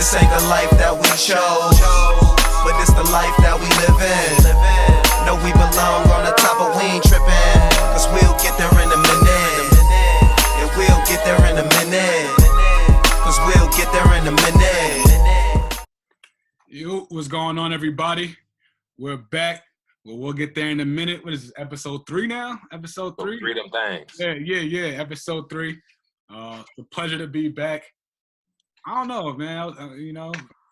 This ain't the life that we chose, but it's the life that we live in. Know we belong on the top, but we ain't tripping, cause we'll get there in a minute. And we'll get there in a minute, cause we'll get there in a minute. Yo, what's going on, everybody? We're back. Well, we'll get there in a minute. What is this, episode 3 now? Episode 3? Three of them things. Yeah, episode 3. It's a pleasure to be back. I don't know, man.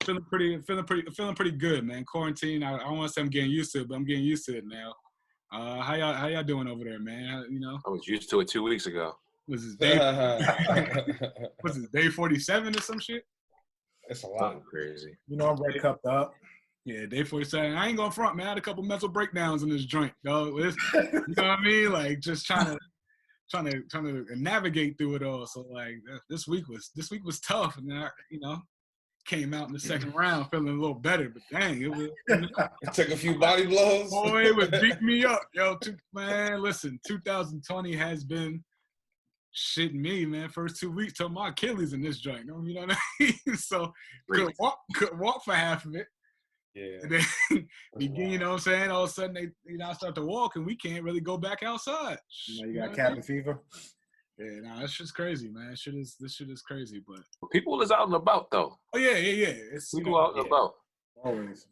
Feeling pretty good, man. Quarantine. I don't want to say I'm getting used to it, but I'm getting used to it now. How y'all doing over there, man? I was used to it 2 weeks ago. Was this day? Was this day 47 or some shit? It's a lot. Something crazy. I'm ready cupped up. Yeah, day 47. I ain't gonna front, man. I had a couple mental breakdowns in this joint, dog. You know what I mean? Like just trying to navigate through it all. So like this week was tough, and then I, came out in the second round feeling a little better. But dang, It took a few body blows. Boy, it was beating me up, yo. Man, listen, 2020 has been shitting me, man. First 2 weeks till my Achilles in this joint. You know what I mean? So couldn't walk for half of it. Yeah. And then, you know what I'm saying? All of a sudden, I start to walk, and we can't really go back outside. You got cabin fever? Yeah, nah, this shit's crazy, man. This shit is crazy, but People is out and about, though. oh yeah. It's People out and about. Always.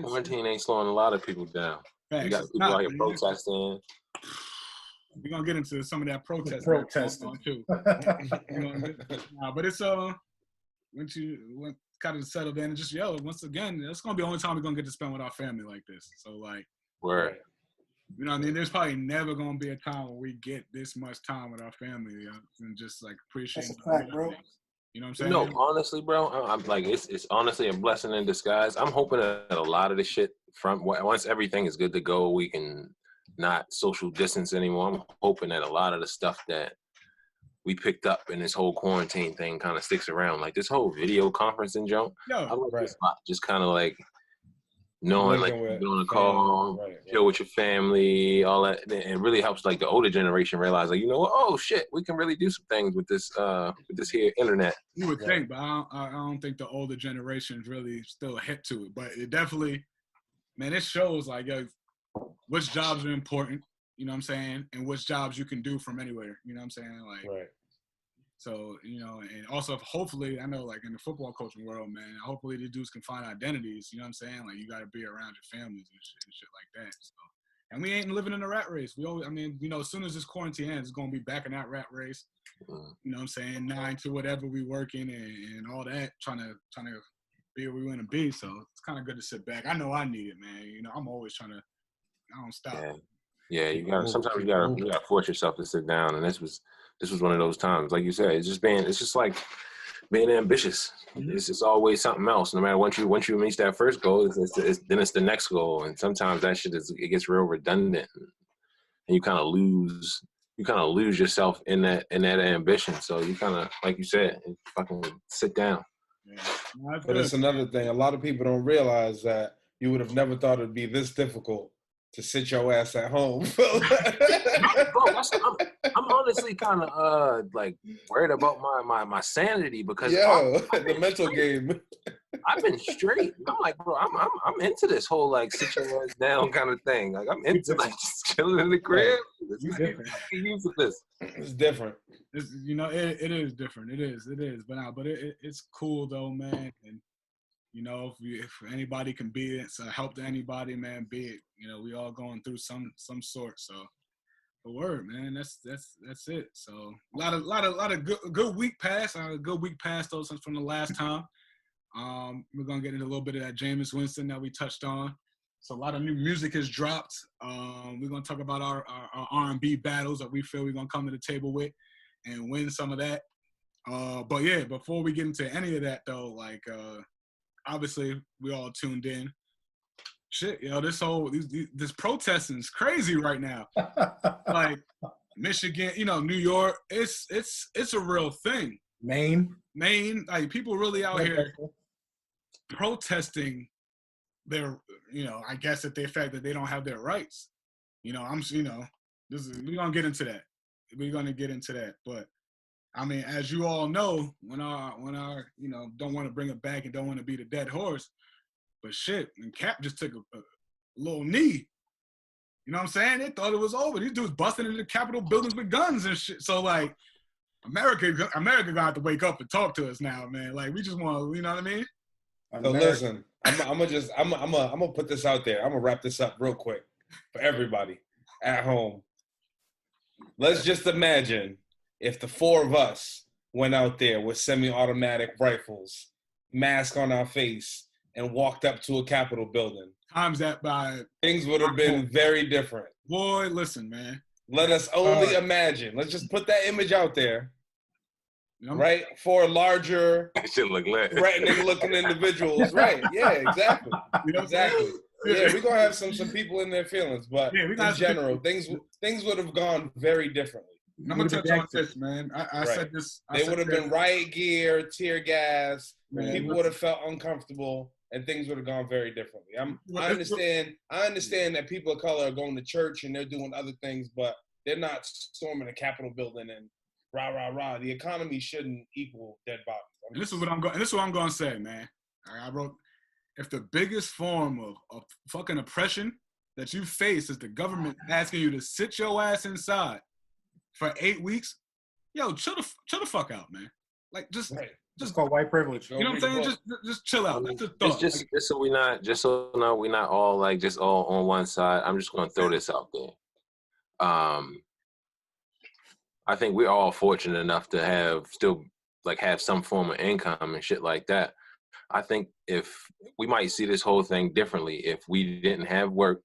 Quarantine ain't slowing a lot of people down. Facts. You got people out here protesting. We're gonna get into some of that Protesting. too. But it's once you kind of settled in and just once again, that's gonna be the only time we're gonna get to spend with our family like this. So like, Word. you know what I mean? There's probably never gonna be a time where we get this much time with our family, and just like appreciate. That's a fact, bro. You know what I'm saying? No, honestly, bro, I'm like, it's honestly a blessing in disguise. I'm hoping that a lot of this shit once everything is good to go, we can not social distance anymore. I'm hoping that a lot of the stuff that we picked up in this whole quarantine thing kind of sticks around. Like this whole video conferencing jump. I like this spot. Just kind of like knowing like you're on a call, chill with your family, all that. And it really helps like the older generation realize like, oh shit, we can really do some things with this here internet. You would think, but I don't think the older generations really still hit to it. But it definitely, man, it shows like which jobs are important, you know what I'm saying, and which jobs you can do from anywhere, you know what I'm saying? Like, right. So, and also hopefully, I know like in the football coaching world, man, hopefully these dudes can find identities, you know what I'm saying? Like you got to be around your families and shit like that. So, and we ain't living in a rat race. As soon as this quarantine ends, it's going to be back in that rat race, you know what I'm saying? 9 to whatever we working and all that, trying to be where we want to be. So it's kind of good to sit back. I know I need it, man. I'm always trying to, I don't stop. Yeah, sometimes you gotta force yourself to sit down, and this was one of those times. Like you said, it's just like being ambitious. It's just always something else. No matter once you reach that first goal, then it's the next goal, and sometimes that shit it gets real redundant, and you kind of lose yourself in that ambition. So you kind of, like you said, fucking sit down. Yeah. But it's another thing. A lot of people don't realize that you would have never thought it'd be this difficult to sit your ass at home. Bro, I'm honestly kind of like worried about my sanity because the mental game. I've been straight. I'm like, bro, I'm into this whole like sit your ass down kind of thing. Like I'm into like just chilling in the crib. Used to this. It's different. It is different. It is. But it's cool though, man. And if anybody can be it, so help to anybody, man, be it. We all going through some sort. So, the word, man, that's it. So, a lot of good week passed. A good week passed though since from the last time. We're gonna get into a little bit of that Jameis Winston that we touched on. So, a lot of new music has dropped. We're gonna talk about our R&B battles that we feel we're gonna come to the table with and win some of that. But yeah, before we get into any of that though, like. Obviously, we all tuned in. Shit, this protesting is crazy right now. Like Michigan, New York, it's a real thing. Maine, like people really out here protesting their, I guess that the fact that they don't have their rights. We're gonna get into that. But I mean, as you all know, when our don't want to bring it back and don't want to be the dead horse, but shit, and Cap just took a little knee. You know what I'm saying? They thought it was over. These dudes busting into the Capitol buildings with guns and shit. So like, America gonna have to wake up and talk to us now, man. Like we just want, you know what I mean? So listen, I'm gonna put this out there. I'm gonna wrap this up real quick for everybody at home. Let's just imagine if the four of us went out there with semi-automatic rifles, mask on our face, and walked up to a Capitol building. Times that by things would have been very different. Boy, listen, man. Let us only imagine. Let's just put that image out there. Right? For larger, threatening-looking individuals. Right. Yeah, exactly. Exactly. Yeah, we're going to have some people in their feelings, but in general, things would have gone very differently. I'm going to touch on this, man. I said this. They would have been riot gear, tear gas. Man, people would have felt uncomfortable, and things would have gone very differently. I understand that people of color are going to church and they're doing other things, but they're not storming a Capitol building and rah, rah, rah. The economy shouldn't equal dead bodies. And this is what I'm going to say, man. I wrote, if the biggest form of fucking oppression that you face is the government asking you to sit your ass inside for 8 weeks, yo, chill the fuck out, man. Like, just called white privilege. You know what I'm saying? Just chill out. That's the thought. Just so we're not all like just all on one side. I'm just gonna throw this out there. I think we're all fortunate enough to have some form of income and shit like that. I think if we might see this whole thing differently if we didn't have work,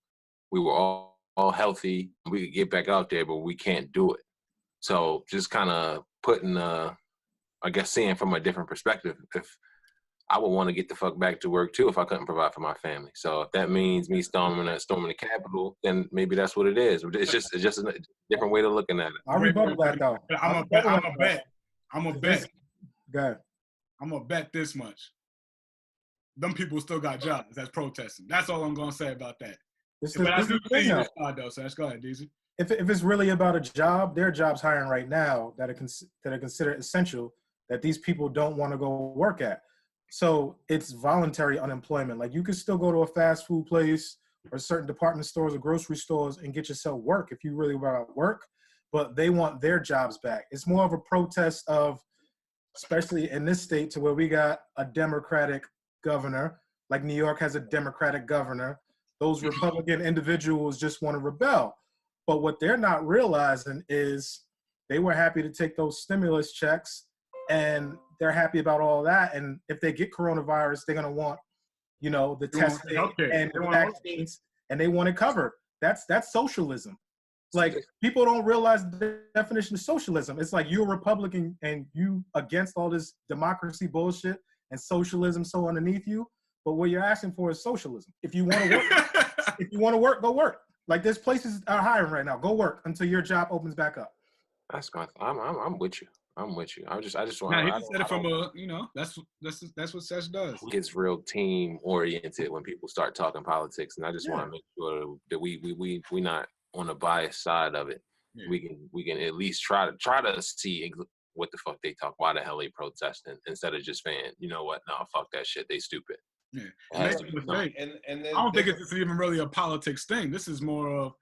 we were all healthy, we could get back out there, but we can't do it. So just kind of putting, seeing from a different perspective, if I would want to get the fuck back to work too if I couldn't provide for my family. So if that means me storming the Capitol, then maybe that's what it is. It's just a different way of looking at it. I'll rebuttal that though. I'm a bet. Go ahead. I'm gonna bet this much. Them people still got jobs that's protesting. That's all I'm gonna say about that. But I do see you respond though, so let's go ahead, DZ. If it's really about a job, there are jobs hiring right now that are considered essential that these people don't want to go work at. So it's voluntary unemployment. Like you could still go to a fast food place or certain department stores or grocery stores and get yourself work if you really want to work, but they want their jobs back. It's more of a protest of, especially in this state to where we got a Democratic governor, like New York has a Democratic governor. Those Republican individuals just want to rebel. But what they're not realizing is they were happy to take those stimulus checks and they're happy about all that. And if they get coronavirus, they're going to want, the testing and the vaccines, and they want it covered. That's socialism. Like, people don't realize the definition of socialism. It's like you're a Republican and you against all this democracy bullshit and socialism so underneath you. But what you're asking for is socialism. If you want to work, go work. Like, there's places are hiring right now. Go work until your job opens back up. That's I'm with you. I just want. Nah, he just said it from that's what Sesh does. It gets real team oriented when people start talking politics, and I just want to make sure that we not on the biased side of it. Yeah. We can at least try to see what the fuck they talk. Why the hell they protesting instead of just saying, you know what? No, fuck that shit. They stupid. Yeah. And I don't think it's even really a politics thing. This is more of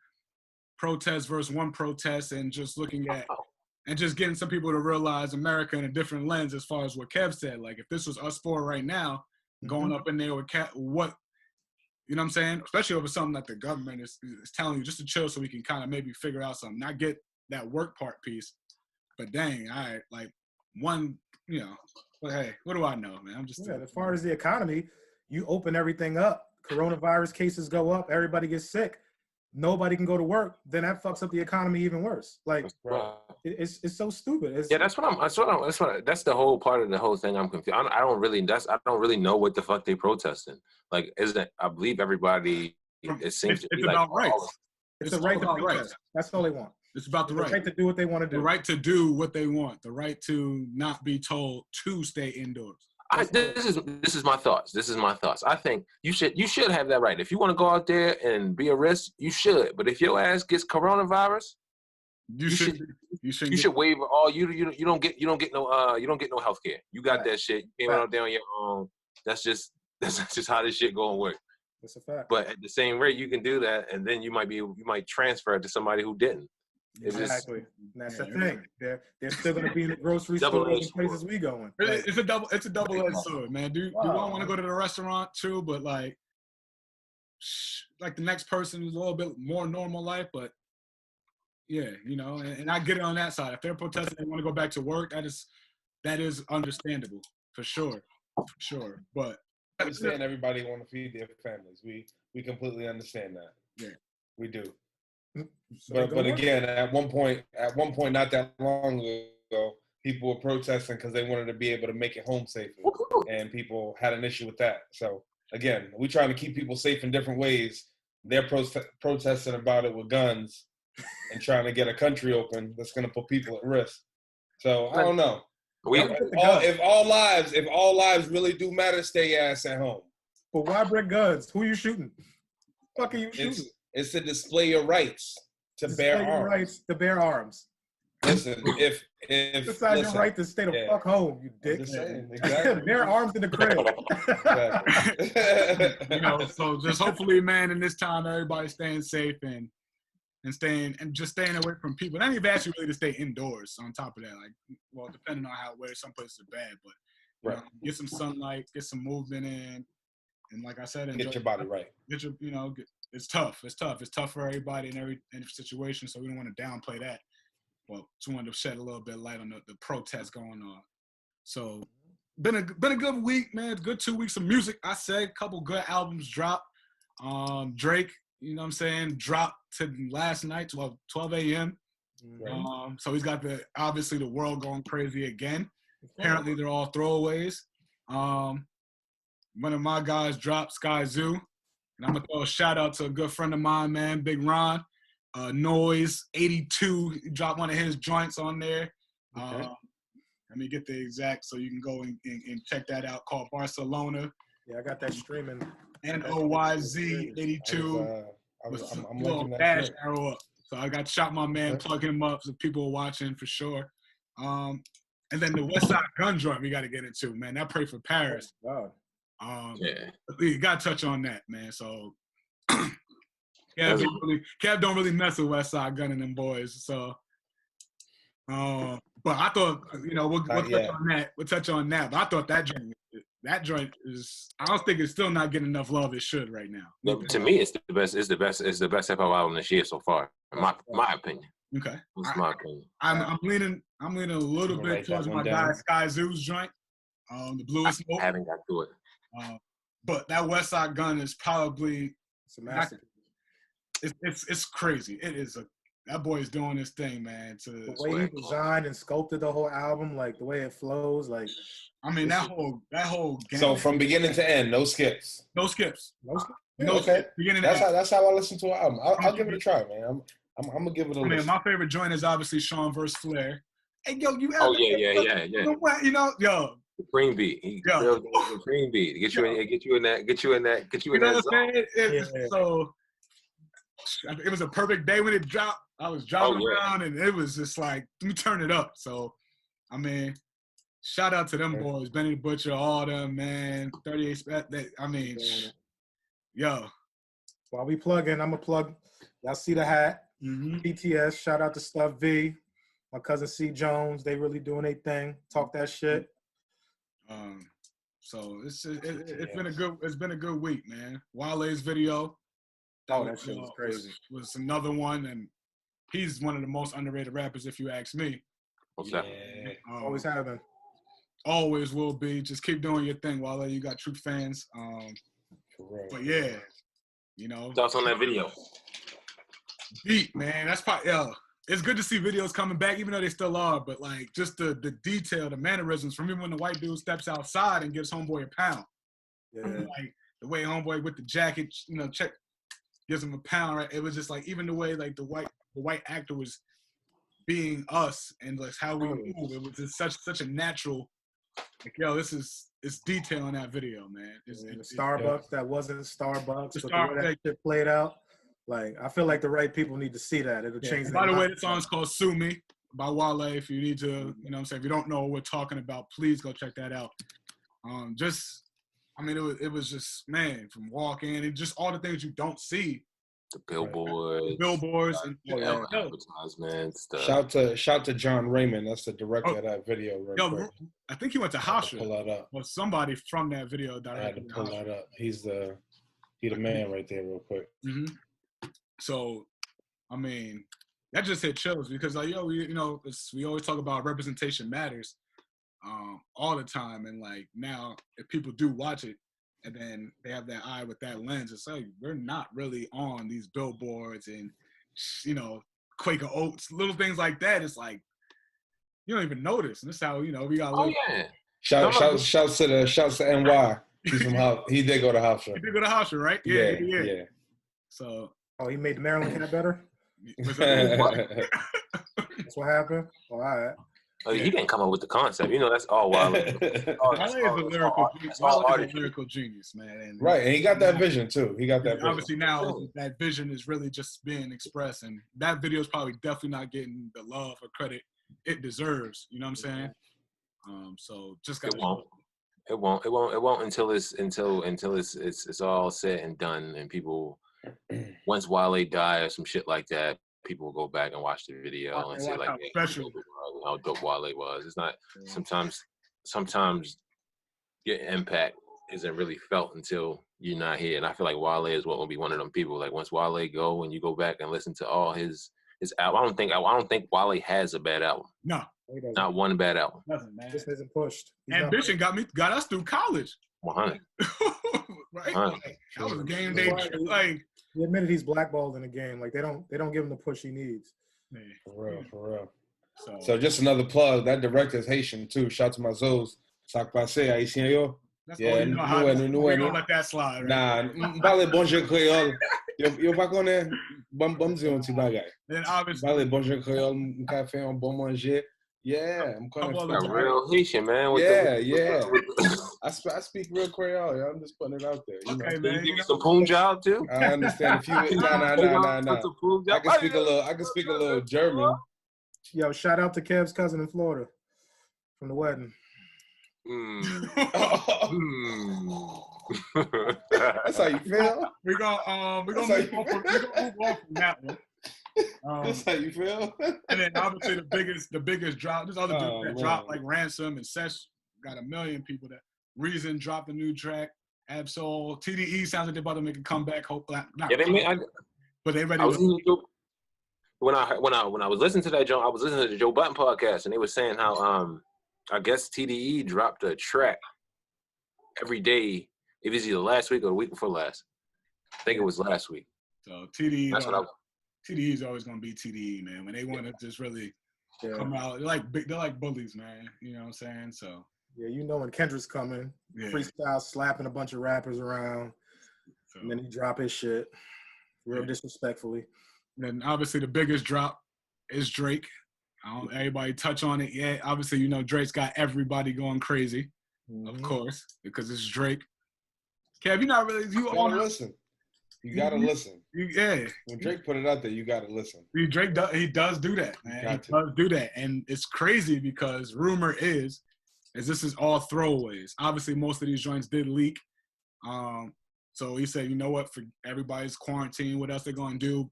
protest versus one protest and just looking at and just getting some people to realize America in a different lens as far as what Kev said. Like, if this was us four right now, going up in there with what, you know what I'm saying? Especially over something that the government is telling you just to chill so we can kind of maybe figure out something, not get that work part piece. But dang, all right, like one, but hey, what do I know, man? I'm just as far as the economy, you open everything up, coronavirus cases go up, everybody gets sick, nobody can go to work, then that fucks up the economy even worse. Like, it's so stupid. That's the whole part of the whole thing. I'm confused. I don't really know what the fuck they protesting. Like, I believe everybody. It seems it's about rights. It's the right to protest. That's all they want. It's about the right to do what they want to do. The right to do what they want. The right to not be told to stay indoors. This is my thoughts. This is my thoughts. I think you should have that right. If you want to go out there and be a risk, you should. But if your ass gets coronavirus, You should. You should waive all. You don't get no health care. You got that shit. You came out there on your own. That's just how this shit gonna work. That's a fact. But at the same rate, you can do that, and then you might transfer it to somebody who didn't. Exactly. That's the thing. They're still gonna be in the grocery store in places we going. It's a double-edged sword, man. Do you want to go to the restaurant too? But like the next person is a little bit more normal life, but yeah, you know, and I get it on that side. If they're protesting, they want to go back to work. That is understandable for sure. But I understand everybody want to feed their families. We completely understand that. Yeah, we do. But again, at one point, not that long ago, people were protesting because they wanted to be able to make it home safely, and people had an issue with that. So again, we trying to keep people safe in different ways. They're protesting about it with guns and trying to get a country open that's going to put people at risk. So I don't know. If all lives really do matter, stay your ass at home. But why bring guns? Who you shooting? Fuck are you shooting? It's to display your rights to bear arms. Rights to bear arms. Listen, if besides your right to stay the fuck home, you dick. Exactly. Bear arms in the crib. You know, so just hopefully, man, in this time, everybody's staying safe and staying away from people. And they've asked you really to stay indoors. On top of that, like, well, depending on where some places are bad, but you know, get some sunlight, get some movement in, and like I said, get your body right. It's tough. It's tough for everybody in every situation. So we don't want to downplay that. Well, just wanted to shed a little bit of light on the protests going on. So been a good week, man. Good 2 weeks of music. I said a couple good albums dropped. Drake, you know what I'm saying, dropped to last night, 12 a.m. Right. So he's got obviously the world going crazy again. Apparently they're all throwaways. One of my guys dropped, Sky Zoo. And I'm going to throw a shout out to a good friend of mine, man, Big Ron. Noise 82 dropped one of his joints on there. Let me get the exact so you can go and check that out, called Barcelona. Yeah, I got that streaming. NOYZ 82. I'm little dash arrow up. So I got shot my man, plug him up so people are watching for sure. And then the West Side Gun joint we got to get into, man. That Pray for Paris. Oh, You got to touch on that, man. So Kev don't really mess with West Side Gun and them boys. So, but I thought, you know, we'll touch on that. We'll touch on that. But I thought that joint is. I don't think it's still not getting enough love it should right now. No, to me, it's the best. It's the best hip hop album this year so far, in my opinion. Okay, that's my opinion. I'm leaning a little bit towards my guy Sky Zoo's joint. The Bluest Smoke. I haven't got to it. But that West Side Gun is probably it's a massive. It's crazy. It is that boy is doing his thing, man. The way he designed and sculpted the whole album, like the way it flows, like I mean that whole game. So from beginning to end, no skips. No skips. Okay. That's how I listen to an album. I'll give it a try, man. I'm gonna give it a listen. My favorite joint is obviously Sean vs. Flair. Hey, yo, you ever? Oh yeah. You know, yo. Supreme beat. Supreme beat. Get you in that. So it was a perfect day when it dropped. I was driving around and it was just like, let me turn it up. So, I mean, shout out to them boys, Benny the Butcher, all them, man. 38. I mean, yo. While we plugging, I'm gonna plug. Y'all see the hat? BTS. Shout out to Stuff V, my cousin C Jones. They really doing their thing. Talk that shit. So it's been a good week, man. Wale's video. That shit was crazy. Was another one, and he's one of the most underrated rappers, if you ask me. Always have been. Always will be. Just keep doing your thing, Wale. You got true fans. But yeah, you know. Thoughts on that video? Beat, man. That's probably it's good to see videos coming back, even though they still are. But like, just the detail, the mannerisms from even when the white dude steps outside and gives homeboy a pound. Yeah. Like the way homeboy with the jacket, you know, gives him a pound. Right? It was just like even the way like the white actor was being us and like how we move. It was just such a natural. Like, yo, it's detail in that video, man. Starbucks that wasn't Starbucks. But the way that shit played out. Like, I feel like the right people need to see that. It'll change. By the way, the song's called "Sue Me" by Wale. If you need to, you know what I'm saying, if you don't know what we're talking about, please go check that out. It was just, man, from walking and just all the things you don't see. The billboards, and advertisements. Shout to John Raymond. That's the director of that video. Quick. I think he went to Hofstra. Pull that up. Or somebody from that video I had to pull that up. He the man right there, real quick. Mm-hmm. So, I mean, that just hit chills because, like, we always talk about representation matters all the time, and like now, if people do watch it, and then they have that eye with that lens, it's like we're not really on these billboards and Quaker Oats, little things like that. It's like you don't even notice, and this is how we got. Oh yeah! Shouts to NY. He's from he did go to Hofstra. He did go to Hofstra, right? Yeah. So. Oh, he made the Maryland cat better? That's what happened? Oh, all right. Oh, he didn't come up with the concept. That's all Wale. Wale is a lyrical genius, man. And, right, and he got that vision, too. He got that vision. Obviously, now that vision is really just being expressed, and that video is probably definitely not getting the love or credit it deserves. You know what I'm saying? So just got It won't until it's all said and done, and people, once Wale die or some shit like that, people will go back and watch the video and say like, how dope Wale was. It's not sometimes your impact isn't really felt until you're not here, and I feel like Wale is what will be one of them people. Like once Wale go and you go back and listen to all his album, I don't think Wale has a bad album. No. Not one bad album. Nothing, man. Just isn't pushed. Ambition got us through college. 100. Right? Like, that was a game day. Like, he admitted he's blackballed in the game. Like they don't give him the push he needs. Man. For real. So just another plug. That director is Haitian too. Shout to my Zos. Sac passé, haïtien yo. That's all you know how to let that slide. Right? Nah, parle bonjour créole. Yo pas connaît. Bon dire un petit bagay. Then obviously. Parle bonjour créole. M'ka fait un bon manger. Yeah, I'm calling for real Haitian, man. Yeah. I speak real Creole. I'm just putting it out there. Okay, man. Can you give me some Punjab too? I understand. If you nah. I can speak a little German. Yo, shout out to Kev's cousin in Florida from the wedding. That's how you feel. We're gonna move on from that one. That's how you feel. And then obviously the biggest drop. There's other dudes that dropped like Ransom and Sesh. Got 1 million people that Reason dropped a new track. Absol, TDE sounds like they're about to make a comeback. Hope but they ready. When I was listening to that Joe, I was listening to the Joe Button podcast, and they were saying how I guess TDE dropped a track every day. It was either last week or the week before last. I think it was last week. So TDE. That's what TDE is always gonna be TDE, man. When they want to just really come out, they're like bullies, man. You know what I'm saying? So when Kendrick's coming, freestyle slapping a bunch of rappers around, and then he drop his shit real disrespectfully. Then obviously the biggest drop is Drake. Everybody touch on it yet. Obviously, Drake's got everybody going crazy, of course, because it's Drake. Kev, you're not really You gotta listen. When Drake put it out there, you gotta listen. Drake does do that, man. He does do that, and it's crazy because rumor is this is all throwaways. Obviously, most of these joints did leak. So he said, you know what? For everybody's quarantine, what else they're gonna do?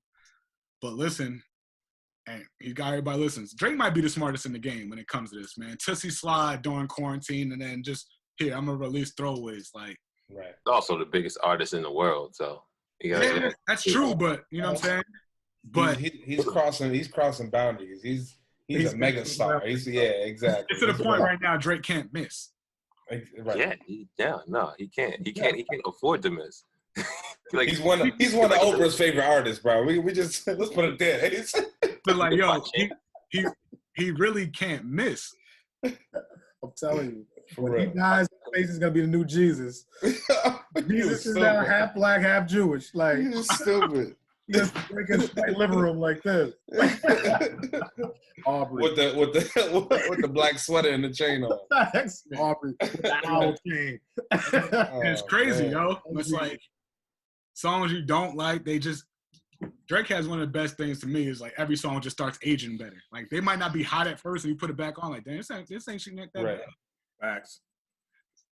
But listen, and he got everybody listens. Drake might be the smartest in the game when it comes to this, man. Tootsie slide during quarantine, and then just here, I'm gonna release throwaways, like. Right. Also the biggest artist in the world, so. That's true, but you know what I'm saying. But he's crossing boundaries. He's a mega star. Exactly. It's to the point right now Drake can't miss. Right. He can't. He can't afford to miss. Like he's one of Oprah's favorite artists, bro. We just let's put it there. But like, he really can't miss. I'm telling you. When he dies, his face is gonna be the new Jesus. Jesus is now half black, half Jewish. Like you're stupid. Just breaking the living room like this. Aubrey with the black sweater and the chain on. Aubrey with the owl chain. It's crazy, yo. It's like songs you don't like, they just Drake has one of the best things to me is like every song just starts aging better. Like they might not be hot at first, and you put it back on like, damn, this ain't shit like that. Right. Bad. Facts.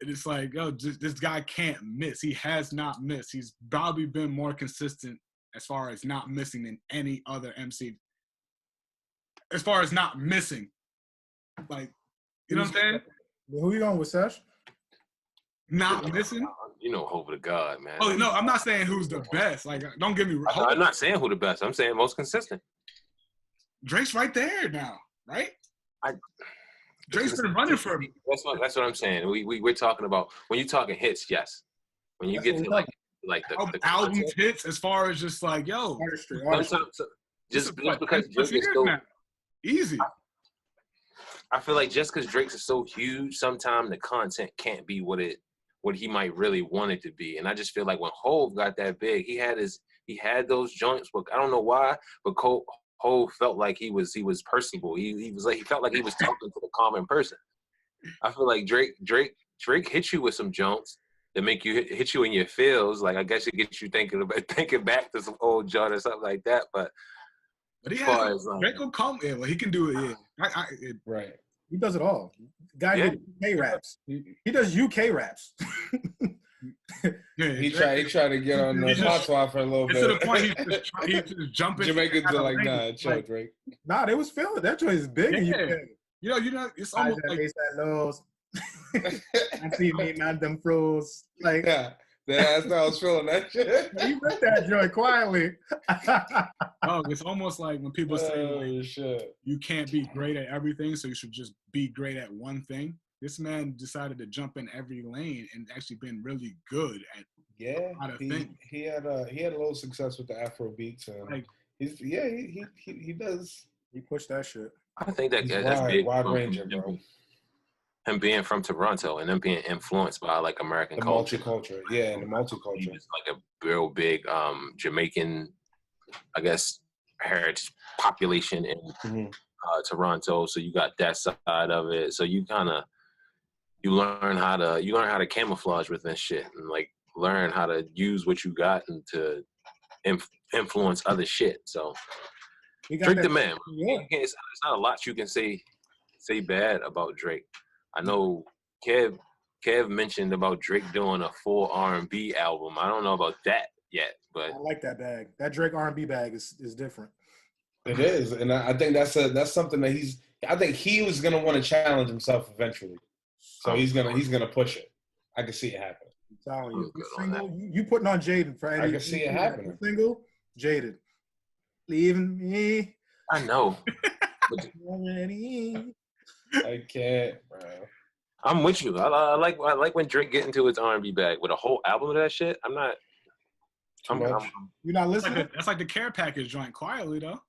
And it's like, yo, this guy can't miss. He has not missed. He's probably been more consistent as far as not missing than any other MC. As far as not missing, like, you know what I'm saying? Who you going with, Sesh? Not missing. You know, hope to God, man. Oh no, I'm not saying who's the best. Like, don't get me wrong. I'm not saying who the best. I'm saying most consistent. Drake's right there now, right? I Drake's been running for me. That's what I'm saying. We're talking about when you're talking hits, yes. When you get to like the album content, hits, as far as just like, yo, Artistry. sometimes just because Drake is so easy. I feel like just because Drake's is so huge, sometimes the content can't be what he might really want it to be. And I just feel like when Hov got that big, he had those joints, but I don't know why, but Hov felt like he was personable. He felt like he was talking to the common person. I feel like Drake hit you with some joints that make you hit you in your feels. Like I guess it gets you thinking back to some old joint or something like that. But he has Drake will come in. Well, he can do it. Yeah, Right. He does it all. Guy did UK raps. He does UK raps. He tried to get on the patois for a little bit. It's to the point he's just jumping. Jamaicans are like, nah, chill, Drake. Nah, they was feeling that joint is big. Yeah. You know, it's almost like I see me, man, them froze. Like, yeah, that's how I was feeling that shit. he read that joint quietly. oh, it's almost like when people say like, shit. You can't be great at everything, so you should just be great at one thing. This man decided to jump in every lane and actually been really good at Yeah, a lot of things. he had a little success with the Afro beats, and Like, he does. He pushed that shit. I think that's wide, big. wide ranging, bro. Him being from Toronto and them being influenced by like American The culture. multicultural, yeah, and the He multiculture. was like a real big Jamaican, I guess, heritage population in Toronto. So you got that side of it. So you learn how to camouflage within shit and like learn how to use what you got and to influence other shit. So Drake the man. Yeah. It's not a lot you can say bad about Drake. I know Kev mentioned about Drake doing a full R&B album. I don't know about that yet, but I like that bag. That Drake R&B bag is different. It is, and I think that's something that I think he was gonna want to challenge himself eventually. So he's gonna push it. I can see it happen. I'm telling you, single, you putting on Jaden for any. I can see it happening. Single, Jaden, leaving me. I know. Already. I can't, bro. I'm with you. I like when Drake get into his R&B bag with a whole album of that shit. I'm not. You're not listening. that's like the Care Package joint quietly though.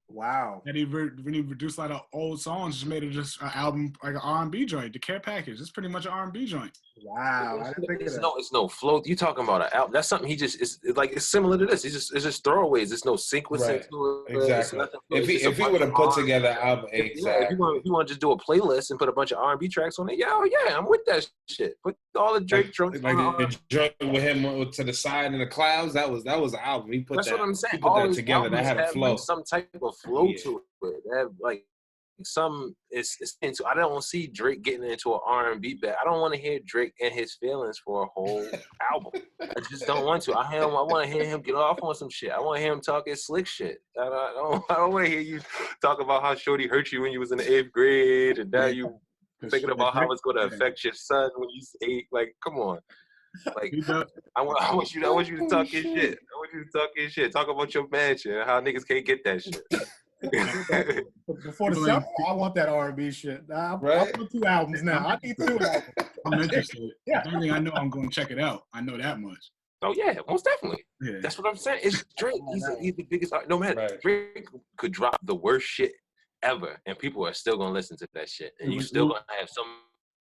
Wow. And when he reduced like old songs, just made it just an album like an R&B joint. The Care Package. It's pretty much an R&B joint. Wow. I didn't think of that. It's no flow. You talking about an album? That's something it's similar to this. It's just throwaways. There's no sequence Right. to it. Exactly. If he would have put together an album, exactly. If you want to just do a playlist and put a bunch of R&B tracks on it, yeah, I'm with that shit. Put all the Drake tracks like on the joint with him to the side in the clouds. That was an album. He put That's that. what I'm saying. He put All that his together. That had a albums flow. like some type of flow Yeah. to it. They have like some. It's into. I don't see Drake getting into an R&B bag. I don't want to hear Drake in his feelings for a whole album. I just don't want to. I want to hear him get off on some shit. I want to hear him talk his slick shit. I don't want to hear you talk about how Shorty hurt you when you was in the 8th grade, and now you thinking about how it's going to affect your son when he's 8. Like, come on. Like, I want you to talk your shit. I want you to talk your shit. Talk about your mansion and how niggas can't get that shit. Before the summer, I want that R&B shit. I want 2 albums now. I need 2 albums. I'm interested. Yeah. The only thing I know, I'm going to check it out. I know that much. Oh yeah, most definitely. Yeah. That's what I'm saying. It's Drake. He's the biggest. No matter. Right. Drake could drop the worst shit ever, and people are still gonna listen to that shit. And you still gonna have some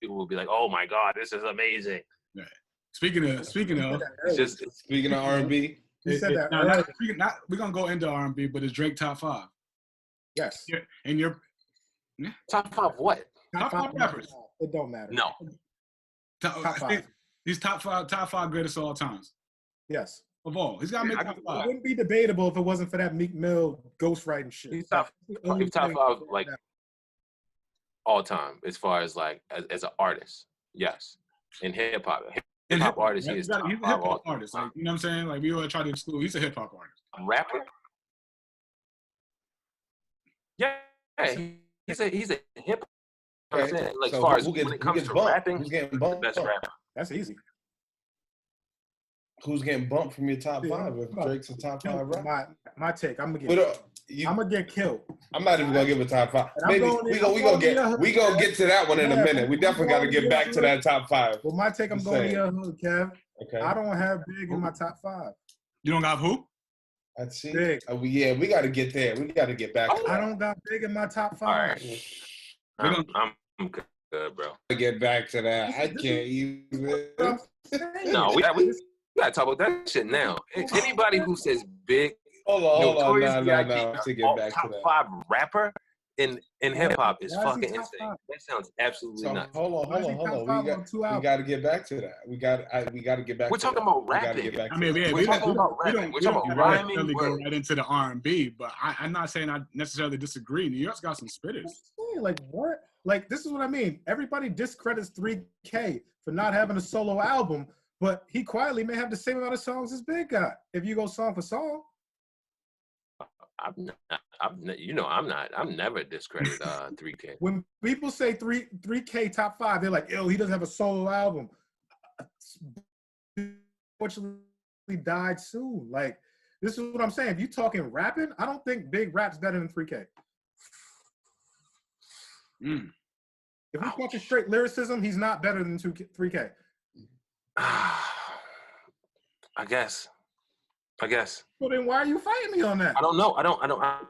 people will be like, "Oh my god, this is amazing." Right. Speaking of, It's just Speaking of R&B, You said that no, earlier. we're gonna go into R&B, but it's Drake top 5. Yes. And your top 5 what? top 5 rappers. It don't matter. No. Top 5. He's top five greatest of all times. Yes. of all. He's got to make top It five. wouldn't be debatable if it wasn't for that Meek Mill ghostwriting shit. He's top five, like all time as far as like as an artist. Yes, in hip hop. Hip hop artist, he's he is top a hip five all hop artist. Like, time. you know what I'm saying? Like we always try to exclude. He's a hip hop artist. A rapper? Yeah, he's a hip hop. Okay. I'm saying, like, So as far as who gets- when it who comes gets to bumped? rapping, Who's getting the bumped? best rapper. That's easy. Who's getting bumped from your top Yeah, five? If Drake's a top five rapper, My take. I'm But, gonna get killed. I'm not even gonna give a top five. And I'm Maybe going- we I'm gonna going to get your we gonna get to that one in a Yeah, minute. We I'm definitely got to going get to back your to that top five. Well, my take. I'm Just going to saying. your hood, Kev. Okay, I don't have Big in my top five. You don't got who? let's see. Big. We got to get there. We got to get back. To I that. don't got Big in my top All five. right, We don't- I'm good, bro. Get back to that. I can't even. No, we gotta talk about that shit now. Anybody who says Big, Hold on. Notorious No. B.I.G. To get back to top that. five rapper in hip hop is Why is he fucking top insane. five? That sounds absolutely So nuts. hold Why is he top on. five We on 2 got albums? to get back to that. We got to get back. We're to talking that. about We gotta rapping. get back I to mean, that. yeah, We're we talking don't about rapping. We're talking about rhyming necessarily go words. right into the R&B, but I'm not saying I necessarily disagree. New York's got some spitters. Like what? Like this is what I mean. Everybody discredits 3K for not having a solo album, but he quietly may have the same amount of songs as Big got. If you go song for song, I'm never discredit 3K. when people say 3K top five, they're like, "Yo, he doesn't have a solo album." Unfortunately, died soon. Like this is what I'm saying. If you talking rapping, I don't think Big rap's better than 3K. If we're talking straight lyricism, he's not better than 3K. I guess. So then why are you fighting me on that? I don't know. I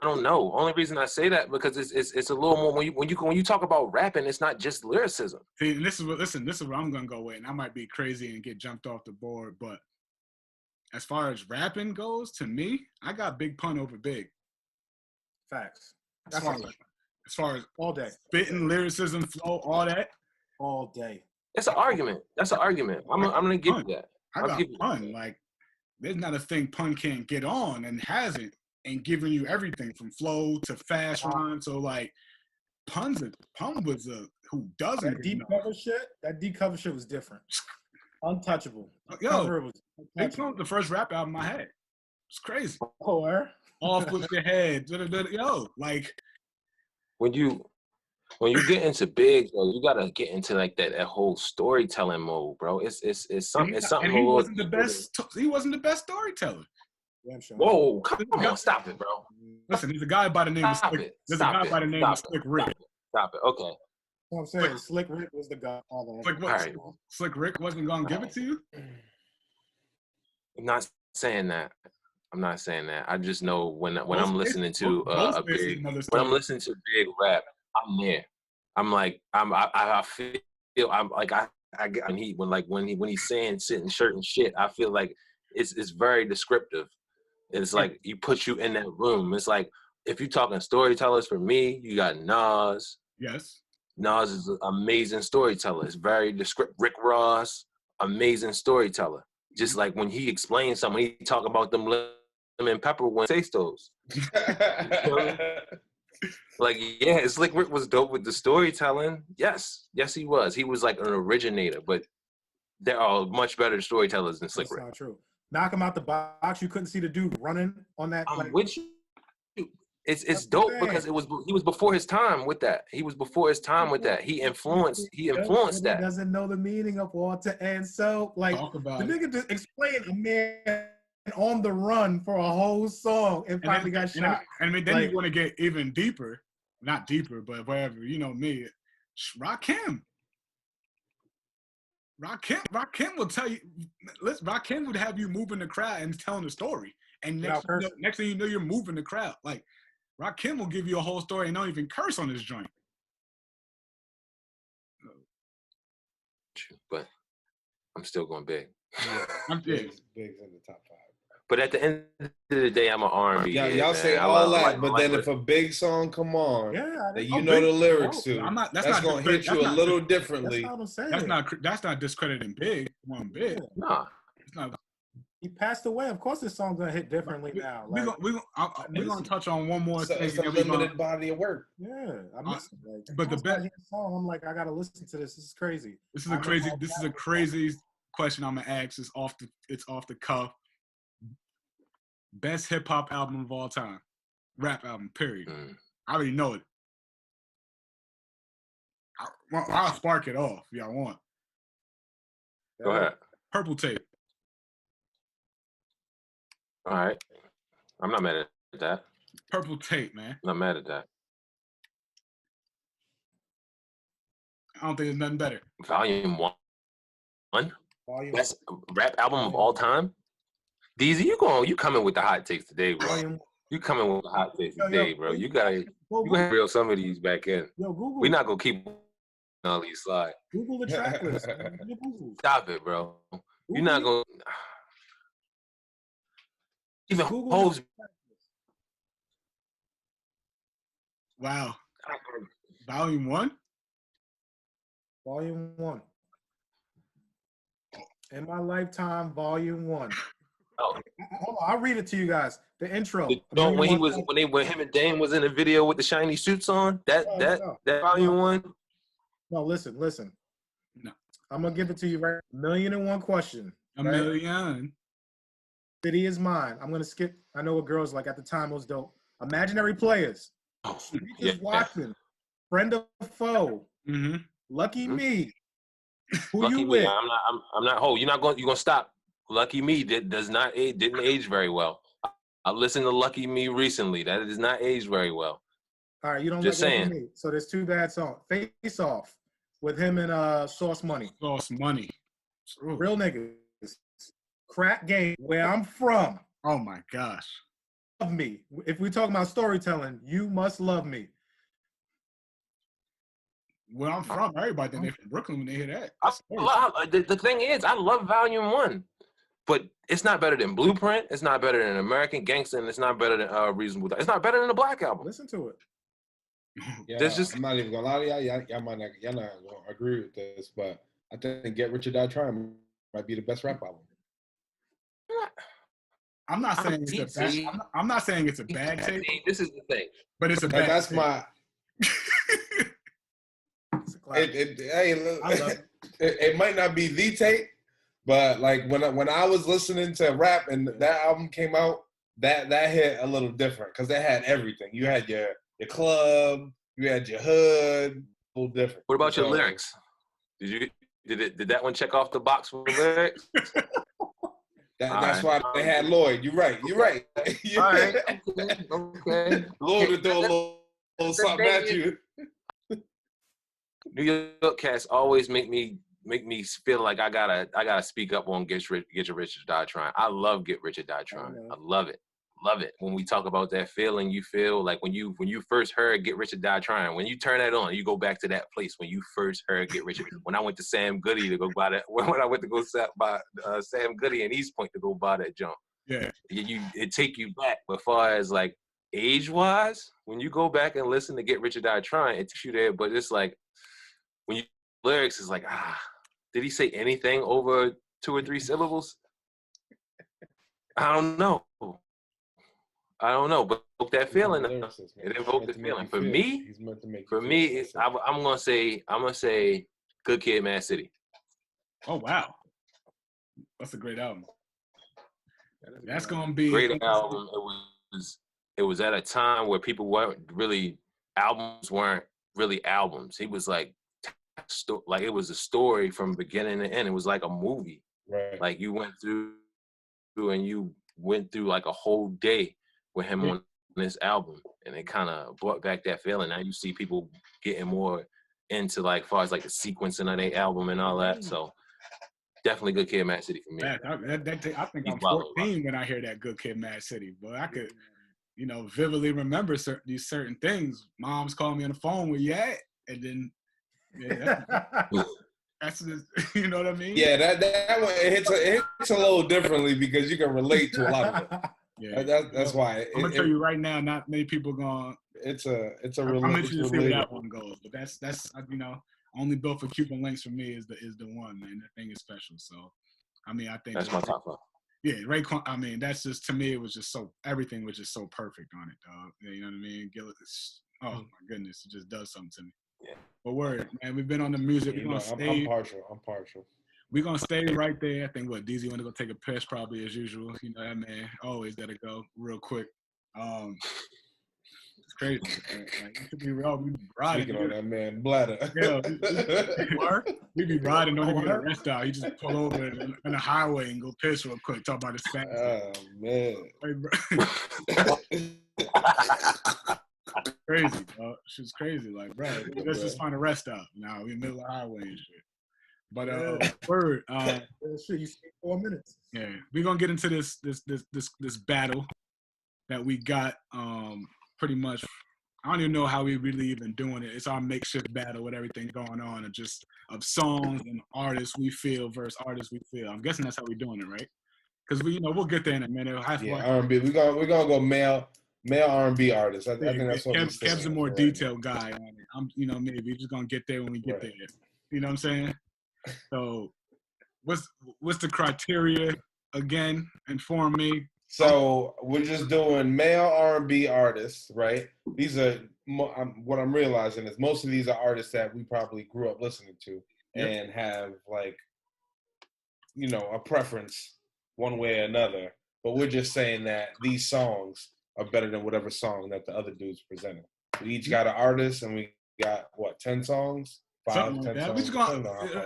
don't know. Only reason I say that because it's a little more when you talk about rapping, it's not just lyricism. See, this is where I'm gonna go with, and I might be crazy and get jumped off the board, but as far as rapping goes, to me, I got Big Pun over Big. Facts. As far as All day. spitting, lyricism, flow, all that, All day. That's an argument. I'm gonna give you that. I got Pun. Like, there's not a thing Pun can't get on and hasn't, and giving you everything from flow to fast rhyme. So like, Pun was a who doesn't That deep cover shit was different. Untouchable. Yo, Cover was Big Pun was the first rap album I had. It's crazy. Or Off with your head. Yo, like, When you get into Big, though, you gotta get into like that whole storytelling mode, bro. It's something. and he wasn't the best. He wasn't the best storyteller. Whoa, come on, stop it, bro. Listen, there's a guy by the name of Stop Slick. it. There's a Stop guy it. by the name Stop of Slick Rick. Stop it. Okay. what I'm saying, Slick Rick was the guy. Slick, what, Alright. Slick Rick wasn't gonna give it to you. I'm not saying that. I just know when Most I'm listening to most a places big another when story. I'm listening to big rap, I'm there. I'm like I feel I'm like I get when he's saying certain shit, I feel like it's very descriptive. It's like he puts you in that room. It's like if you're talking storytellers, for me, you got Nas. Yes. Nas is an amazing storyteller. It's very descriptive. Rick Ross, amazing storyteller. Just like when he explains something, he talk about them lemon pepper when taste those. Like, yeah, Slick Rick was dope with the storytelling. Yes, he was. He was like an originator, but there are much better storytellers than Slick That's Rick. not true. Knock him out the box. You couldn't see the dude running on that. I'm like, with you. It's That's dope the because thing. he was before his time with that. He influenced He that. doesn't know the meaning of water and soap. Like Talk the about it. nigga just explained a man on the run for a whole song and finally got shot. And then Like- you want to get even deeper. Not deeper, but whatever. You know me. Rakim will tell you. Rakim would have you moving the crowd and telling the story. And Without cursing. next thing you know, you're moving the crowd. Like Rakim will give you a whole story and don't even curse on his joint. But I'm still going big. I'm dead. Big's in the top five. But at the end of the day, I'm an R&B. Yeah, kid, y'all man. say I all like- that, but I then like if a big song come on Yeah, that that's you know the lyrics to, I'm not- that's that's not gonna hit you that's a not- little differently. not what I'm saying. That's not discrediting Big. One bit. Nah, It's not. He passed away. Of course, this song's gonna hit differently now. We're Like, gonna touch on one more thing. It's a and then we limited gonna- body of work. yeah, I miss it. Like, but the once I bet- hear the song, I'm like, I gotta listen to this. This is crazy. This is a crazy question I'm gonna ask. It's off the cuff. Best hip hop album of all time, rap album. Period. I already know it. I'll spark it off if y'all want. Go ahead. Purple Tape. All right. I'm not mad at that. Purple Tape, man. I'm not mad at that. I don't think there's nothing better. Volume 1. Volume, Best rap album of all time. DZ, you coming with the hot takes today, bro. volume. You coming with the hot takes today, bro. You gotta Go reel some of these back in. Yo, Google. We're not gonna keep all these slide. Google the track list. Man. Google. Stop it, bro. You're not gonna even Google Hoes. the track list. Wow. Volume 1. Volume 1. In my lifetime, Volume 1. Oh. Hold on, I'll read it to you guys. The intro. When him and Dame was in the video with the shiny suits on, that volume 1. No, listen. No. I'm gonna give it to you right. 1,000,001 question. A right? million. City is mine. I'm gonna skip. I know what girls like at the time was dope. Imaginary players. Oh, Just watching. Friend of foe. Mm-hmm. Lucky Mhm. me. Who Lucky you me. with? I'm not. Oh, you're gonna stop. Lucky Me didn't age very well. I listened to Lucky Me recently. That does not age very well. All right, you don't Just like saying. Lucky Me. So there's two bad songs. Face Off with him and Sauce Money. Lost money. Ooh. Real niggas. Crack Game. Where I'm from. Oh my gosh. Love me. If we talk about storytelling, you must love me. Where I'm from, everybody think they're from Brooklyn when they hear that. The thing is, I love Volume 1, but it's not better than Blueprint. It's not better than American Gangster, and it's not better than Reasonable Doubt. It's not better than the Black Album. Listen to it. Yeah, There's just- I'm not even gonna lie to y'all. Y'all not gonna agree with this, but I think Get Rich or Die Trying might be the best rap album. I'm not saying it's a bad. See? I'm not saying it's a bad tape, See, this is the thing. but it's a Like, bad. that's tape. my. It's a classic. Hey, look, I love it. it might not be the tape, but like when I was listening to rap and that album came out, that hit a little different because it had everything. You had your club, you had your hood, a little different. What about your So, lyrics? Did that one check off the box for lyrics? That's All why they had Lloyd. You're right. All right. Okay. Lloyd would throw a little something at you. New York cats always make me feel like I gotta speak up on Get Rich or Die Trying. I love Get Rich or Die Trying. I love it. Love it. When we talk about that feeling, you feel like when you first heard Get Rich or Die Trying, when you turn that on, you go back to that place when you first heard Get Rich. When I went to Sam Goody to go buy that, when I went to go buy Sam Goody in East Point to go buy that junk, Yeah. it take you back. But as far as like age wise, when you go back and listen to Get Rich or Die Trying, it takes you there. But it's like when you lyrics is like, did he say anything over 2 or 3 syllables? I don't know, but that feeling. It invoked the feeling. For me, he's meant to make it's, I'm gonna say Good Kid, Mad City. Oh wow, that's a great album. That's gonna be Great album. It was at a time where albums weren't really albums. He was like it was a story from beginning to end. It was like a movie. Right. Like you went through like a whole day with him on this album, and it kind of brought back that feeling. Now you see people getting more into like far as like the sequencing of their album and all that. So definitely Good Kid, Mad City for me. I think He's I'm wild, 14 when I hear that Good Kid, Mad City. But I could, vividly remember these certain things. Mom's calling me on the phone, where you at? And then, that's just, you know what I mean? Yeah, that one it hits a little differently because you can relate to a lot of it. Yeah. That's why. I'm gonna tell you right now, not many people going. It's a I'm interested to see where that one goes, but that's only built for Cuban Links for me is the one, man. That thing is special. So, I mean, I think That's my top 5. Yeah, Raekwon. I mean, that's just to me. It was just so everything was just so perfect on it, dog. You know what I mean? Oh my goodness, it just does something to me. Yeah. But word, man, we've been on the music. You We're know, gonna I'm stay. partial. I'm partial. We're gonna stay right there. I think what DZ want to go take a piss probably as usual. You know that man always gotta go real quick. It's crazy. Like, you should be riding. Speaking on that man, bladder. Yeah, we be riding, don't even get a rest out. You just pull over in the highway and go piss real quick. Talk about his fast. Oh man. Crazy, bro. Shit's crazy. Like, bro, let's just find a rest stop. Now we in the middle of the highway and shit. But word, shit, you stay 4 minutes. yeah, we're gonna get into this battle that we got. Pretty much, I don't even know how we really even doing it. It's our makeshift battle with everything going on, and just of songs and artists we feel versus artists we feel. I'm guessing that's how we're doing it, right? Because we'll get there in a minute. Yeah, R&B. We're gonna go male R&B artists. I think that's what Kev's a more detailed guy on it. Maybe we're just gonna get there when we get there. You know what I'm saying? So, what's the criteria again? Inform me. So we're just doing male R&B artists, right? These are what I'm realizing is most of these are artists that we probably grew up listening to and have like, a preference one way or another. But we're just saying that these songs are better than whatever song that the other dudes presented. We each got an artist, and we got 10 songs. 5, 10 songs. We just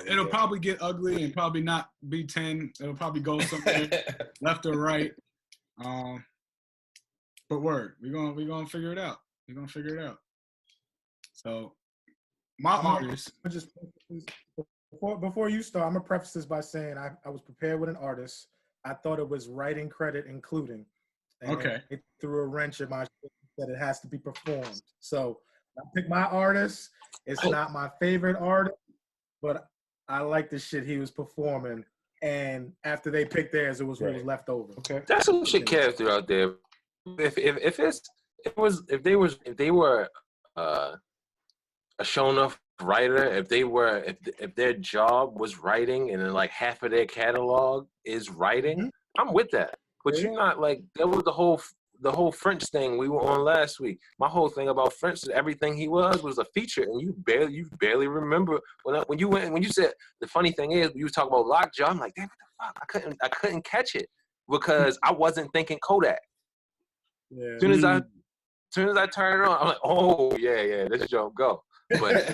it'll probably get ugly and probably not be 10. It'll probably go somewhere left or right. But word, we're gonna figure it out. We're gonna figure it out. So my artist. Just before you start, I'm gonna preface this by saying I was prepared with an artist. I thought it was writing credit including. And it threw a wrench in my shit that it has to be performed. So I picked my artist. It's not my favorite artist, but I like the shit he was performing. And after they picked theirs, it was what was left over. Okay, that's some shit Kev threw out there. If they were a show enough writer, if their job was writing and then like half of their catalog is writing, I'm with that. But you're not like that was the whole French thing we were on last week. My whole thing about French is everything he was a feature, and you barely remember when you said the funny thing is you was talking about Lockjaw. I'm like, damn, what the fuck? I couldn't catch it because I wasn't thinking Kodak. Yeah. As soon as I turned it on, I'm like, oh yeah, this joke go. But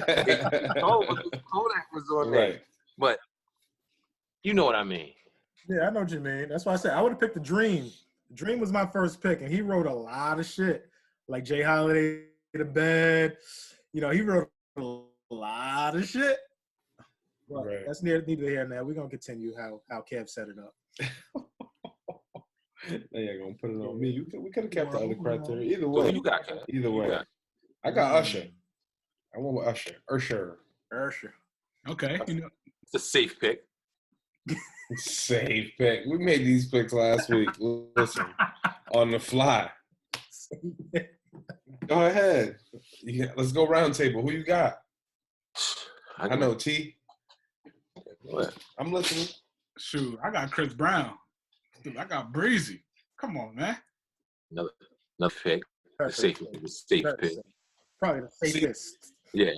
Kodak was on there. Right. But you know what I mean. Yeah, I know what you mean. That's why I said I would have picked the Dream. Dream was my first pick, and he wrote a lot of shit. Like Jay Holiday, The Bed. He wrote a lot of shit. Well, that's neither here nor there. We're going to continue how Kev set it up. Now you're going to put it on me. We could have kept the other criteria. Either way. You got Kev. Either way. I got Usher. I went with Usher. Okay. It's a safe pick. Safe pick. We made these picks last week. Listen, on the fly. Go ahead. Yeah, let's go round table. Who you got? I know T. What? I'm listening. Shoot, I got Chris Brown. Dude, I got Breezy. Come on, man. Another pick. The safe pick. Probably the safest. Yeah.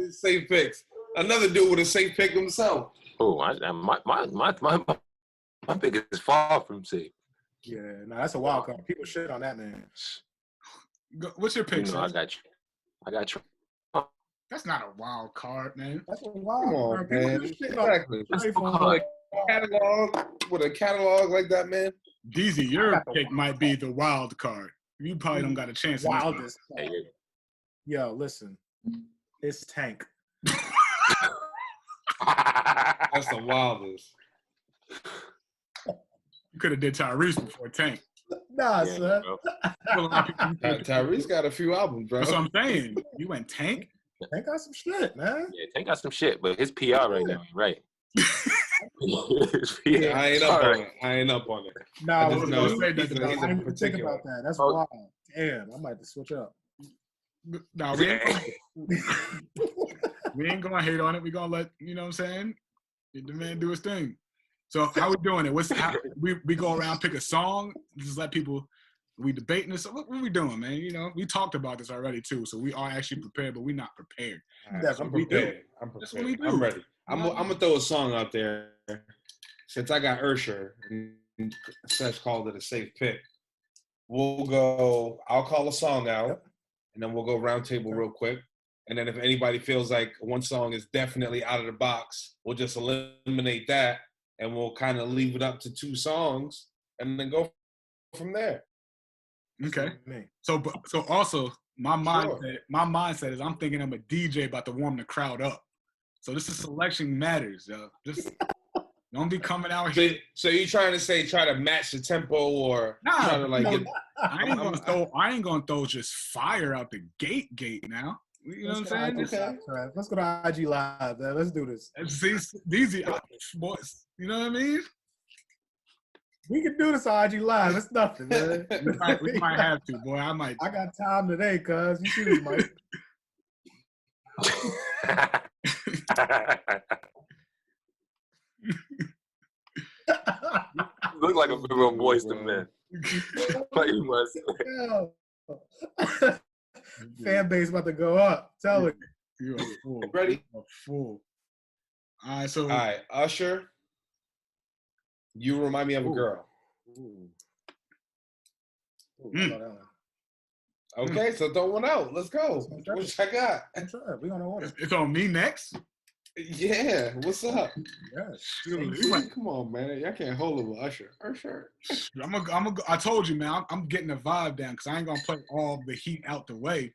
Safe picks. Another dude with a safe pick himself. Oh, my pick is far from safe. Yeah, no, that's a wild card. People shit on that man. What's your pick? I got you. That's not a wild card, man. That's a wild card. Man. Exactly. Catalog with a catalog like that, man. DZ, your pick might be the wild card. You probably don't got a chance. Wildest. Yo, listen, it's Tank. That's the wildest. You could have did Tyrese before Tank. Nah, son. Tyrese got a few albums, bro. That's what I'm saying. You went Tank? Tank got some shit, man. Yeah, Tank got some shit, but his PR right now, right? Yeah, I ain't up on it. Nah, I he's think about that. That's wild. Damn, I might have to switch up. Nah, we ain't gonna hate on it. We gonna let, you know what I'm saying? Let the man do his thing. So how we doing it? We go around, pick a song, just let people. We debating this. What we doing, man? You know, we talked about this already too. So we are actually prepared, but we're not prepared. That's I'm what we prepared. That's what we do. I'm ready. I'm You know? gonna throw a song out there since I got Ursher and Seth called it a safe pick. We'll go. I'll call a song out, and then we'll go round table real quick. And then if anybody feels like one song is definitely out of the box, we'll just eliminate that, and we'll kind of leave it up to 2 songs, and then go from there. Okay. So also my mindset is I'm thinking I'm a DJ about to warm the crowd up. So this is selection matters, yo. Just don't be coming out here. So you trying to say try to match the tempo or try to like get, I ain't gonna throw just fire out the gate now. You know what I'm saying? Okay. Let's go to IG Live, man. Let's do this. These boys. You know what I mean? We can do this on IG Live. It's nothing, man. we might have to, boy. I might. I got time today, cuz. You see this, Mike? Look like a real Boys to Men. Like he was. Fan base about to go up. Tell it. You're a fool. Ready? You're a fool. All right, all right, Usher. You remind me of a girl. Okay, so throw one out. Let's go. What I got? We're gonna order. It's on me next. Yeah, what's up? Yes. Come on, man. Y'all can't hold over Usher. Usher. I told you, man. I'm getting the vibe down because I ain't gonna play all the heat out the way,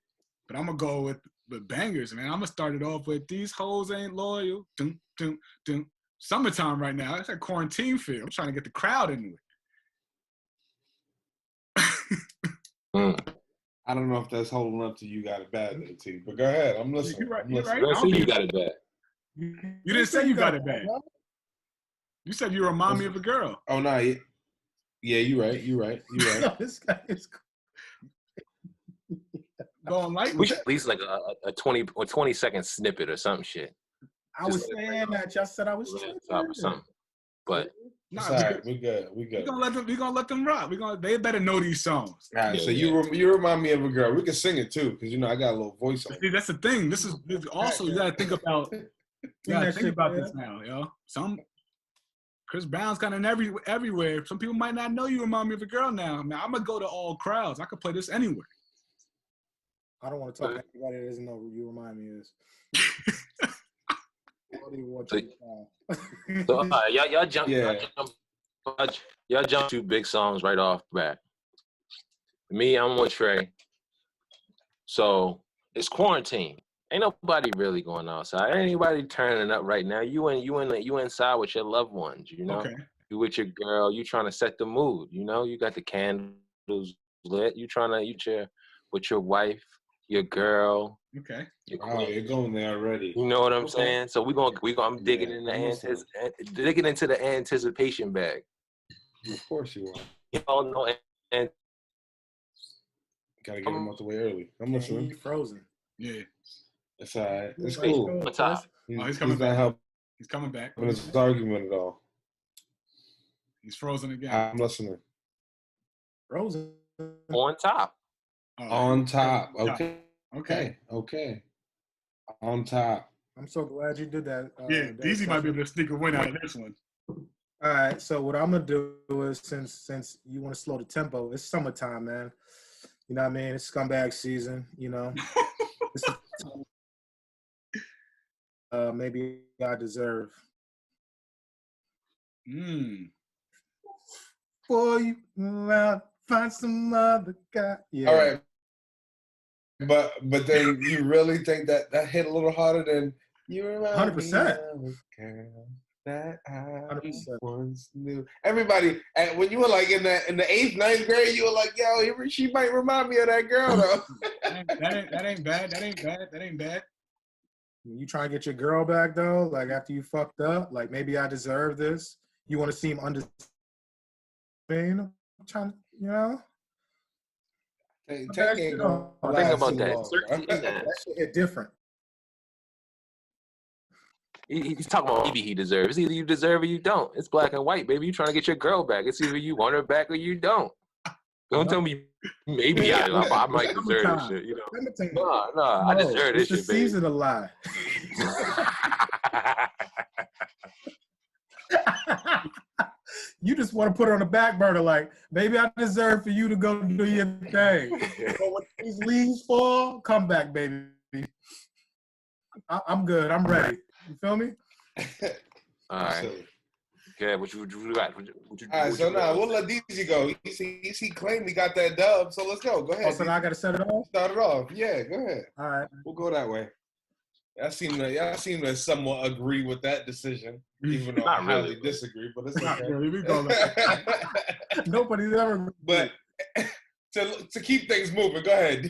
but I'm gonna go with the bangers, man. I'm gonna start it off with "These Hoes Ain't Loyal." Dun, dun, dun. Summertime right now. It's a quarantine feel. I'm trying to get the crowd into it. I don't know if that's holding up to "You Got It Bad" though, T. But go ahead. I'm listening. You're right. I see you got it bad. You didn't say you got it bad. You said you remind me of a girl. Oh no, yeah, you're right. No, this guy is going like we should at least like a 20-second snippet or some shit. I was saying that. Y'all said I was or something. But nah, right. We good. We gonna let them rock. They better know these songs. All right. So you remind me of a girl. We can sing it too, because I got a little voice on. See, that's the thing. This is also you gotta think about. You gotta think about this now, yo. Chris Brown's kind of everywhere. Some people might not know you remind me of a girl now. I mean, I'm gonna go to all crowds. I could play this anywhere. I don't want to talk to anybody that doesn't know who you remind me is. So y'all jump 2 big songs right off the bat. Me, I'm with Trey. So it's quarantine. Ain't nobody really going outside. Ain't anybody turning up right now. You inside with your loved ones. Okay. You with your girl. You trying to set the mood. You got the candles lit. You trying to with your wife, your girl. Okay. You're going there already. You know what I'm saying? So I'm digging digging into the anticipation bag. Of course you are. You all know, and gotta get him out the way early. I'm listening. He's frozen. Yeah. It's all right. It's cool. He's coming back. He's coming back. But it's argument at all. He's frozen again. I'm listening. Frozen. On top. On top. Okay. Okay. On top. I'm so glad you did that. Easy might be able to sneak a win out of this one. All right. So what I'm gonna do is since you want to slow the tempo, it's summertime, man. You know what I mean? It's scumbag season. It's maybe I deserve. For you around, find some other guy. Yeah. All right. But then you really think that hit a little harder than you remind 100%. me of a girl that I 100%. Once knew. Everybody, when you were like in the 8th, 9th grade, you were like, yo, she might remind me of that girl though. that ain't bad. You try to get your girl back though, like after you fucked up, like maybe I deserve this. You want to seem I'm trying, Think about that. That shit hit different. He's talking about maybe he deserves. It's either you deserve or you don't. It's black and white, baby. You trying to get your girl back. It's either you want her back or you don't. Don't tell me maybe I might deserve this shit. You know? No, I deserve this shit, baby. It's the season to lie. You just want to put her on the back burner, like, maybe I deserve for you to go do your thing. But when these leaves fall, come back, baby. I'm good. I'm ready. You feel me? All right. Okay, what you got? All right, so now we'll let DZ go. He claimed he got that dub, so let's go. Go ahead. Oh, so now I got to set it off? Start it off. Yeah, go ahead. All right. We'll go that way. Y'all seem to somewhat agree with that decision, even though I highly disagree. But it's Not okay. really. We go like nobody's ever. But to keep things moving, go ahead.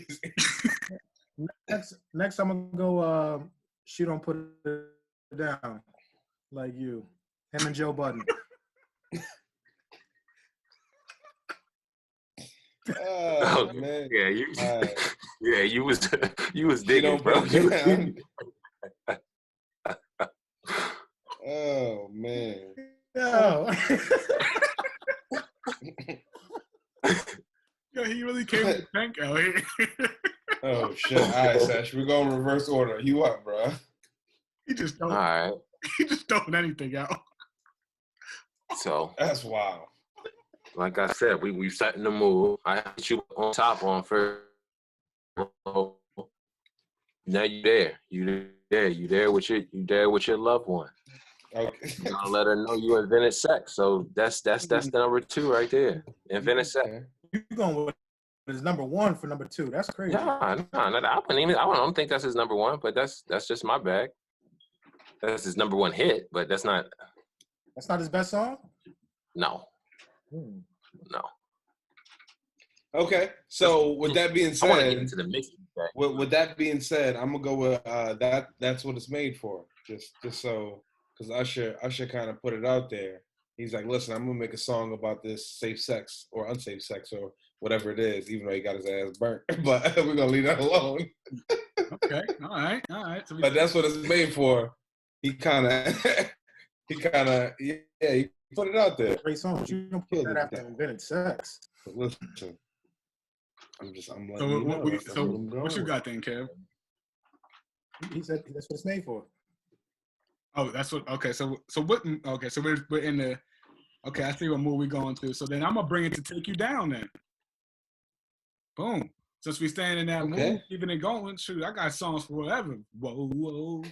Next, I'm gonna go. She don't put it down like you. Him and Joe Budden. Oh man. Yeah, you was digging, bro. Oh man. No. Yo, he really came with the tank out here. Oh shit! All right, Sash, we're going reverse order. You up, bro? He just don't. All right. He just throwing anything out. So That's wild. like I said, we setting the mood. I hit you on top on first. Now you there. You there with your loved one. Okay. You gotta let her know you invented sex. So that's the number 2 right there. Invented sex. Okay. You going with his number 1 for number 2? That's crazy. I don't think that's his number 1, but that's just my bag. That's his number 1 hit, but that's not. That's not his best song? No. No. Okay. So with that being I want to get said, into the mix. with that being said, I'm gonna go with that. That's what it's made for. Just so, because Usher kind of put it out there. He's like, listen, I'm gonna make a song about this safe sex or unsafe sex or whatever it is, even though he got his ass burnt. But we're gonna leave that alone. Okay. All right. So But that's what it's made for. He kind of, he put it out there. Great song. But you don't put that after invented sex. But listen, I'm letting So you know. That's so what I'm what you going got then, Kev? He said that's what it's made for. Oh, that's what. Okay, so what? Okay, so we're in the. Okay, I see what mood we going to. So then I'm gonna bring it to Take You Down then. Boom. Since we staying in that mood, keeping it going. Shoot, I got songs for whatever. Whoa,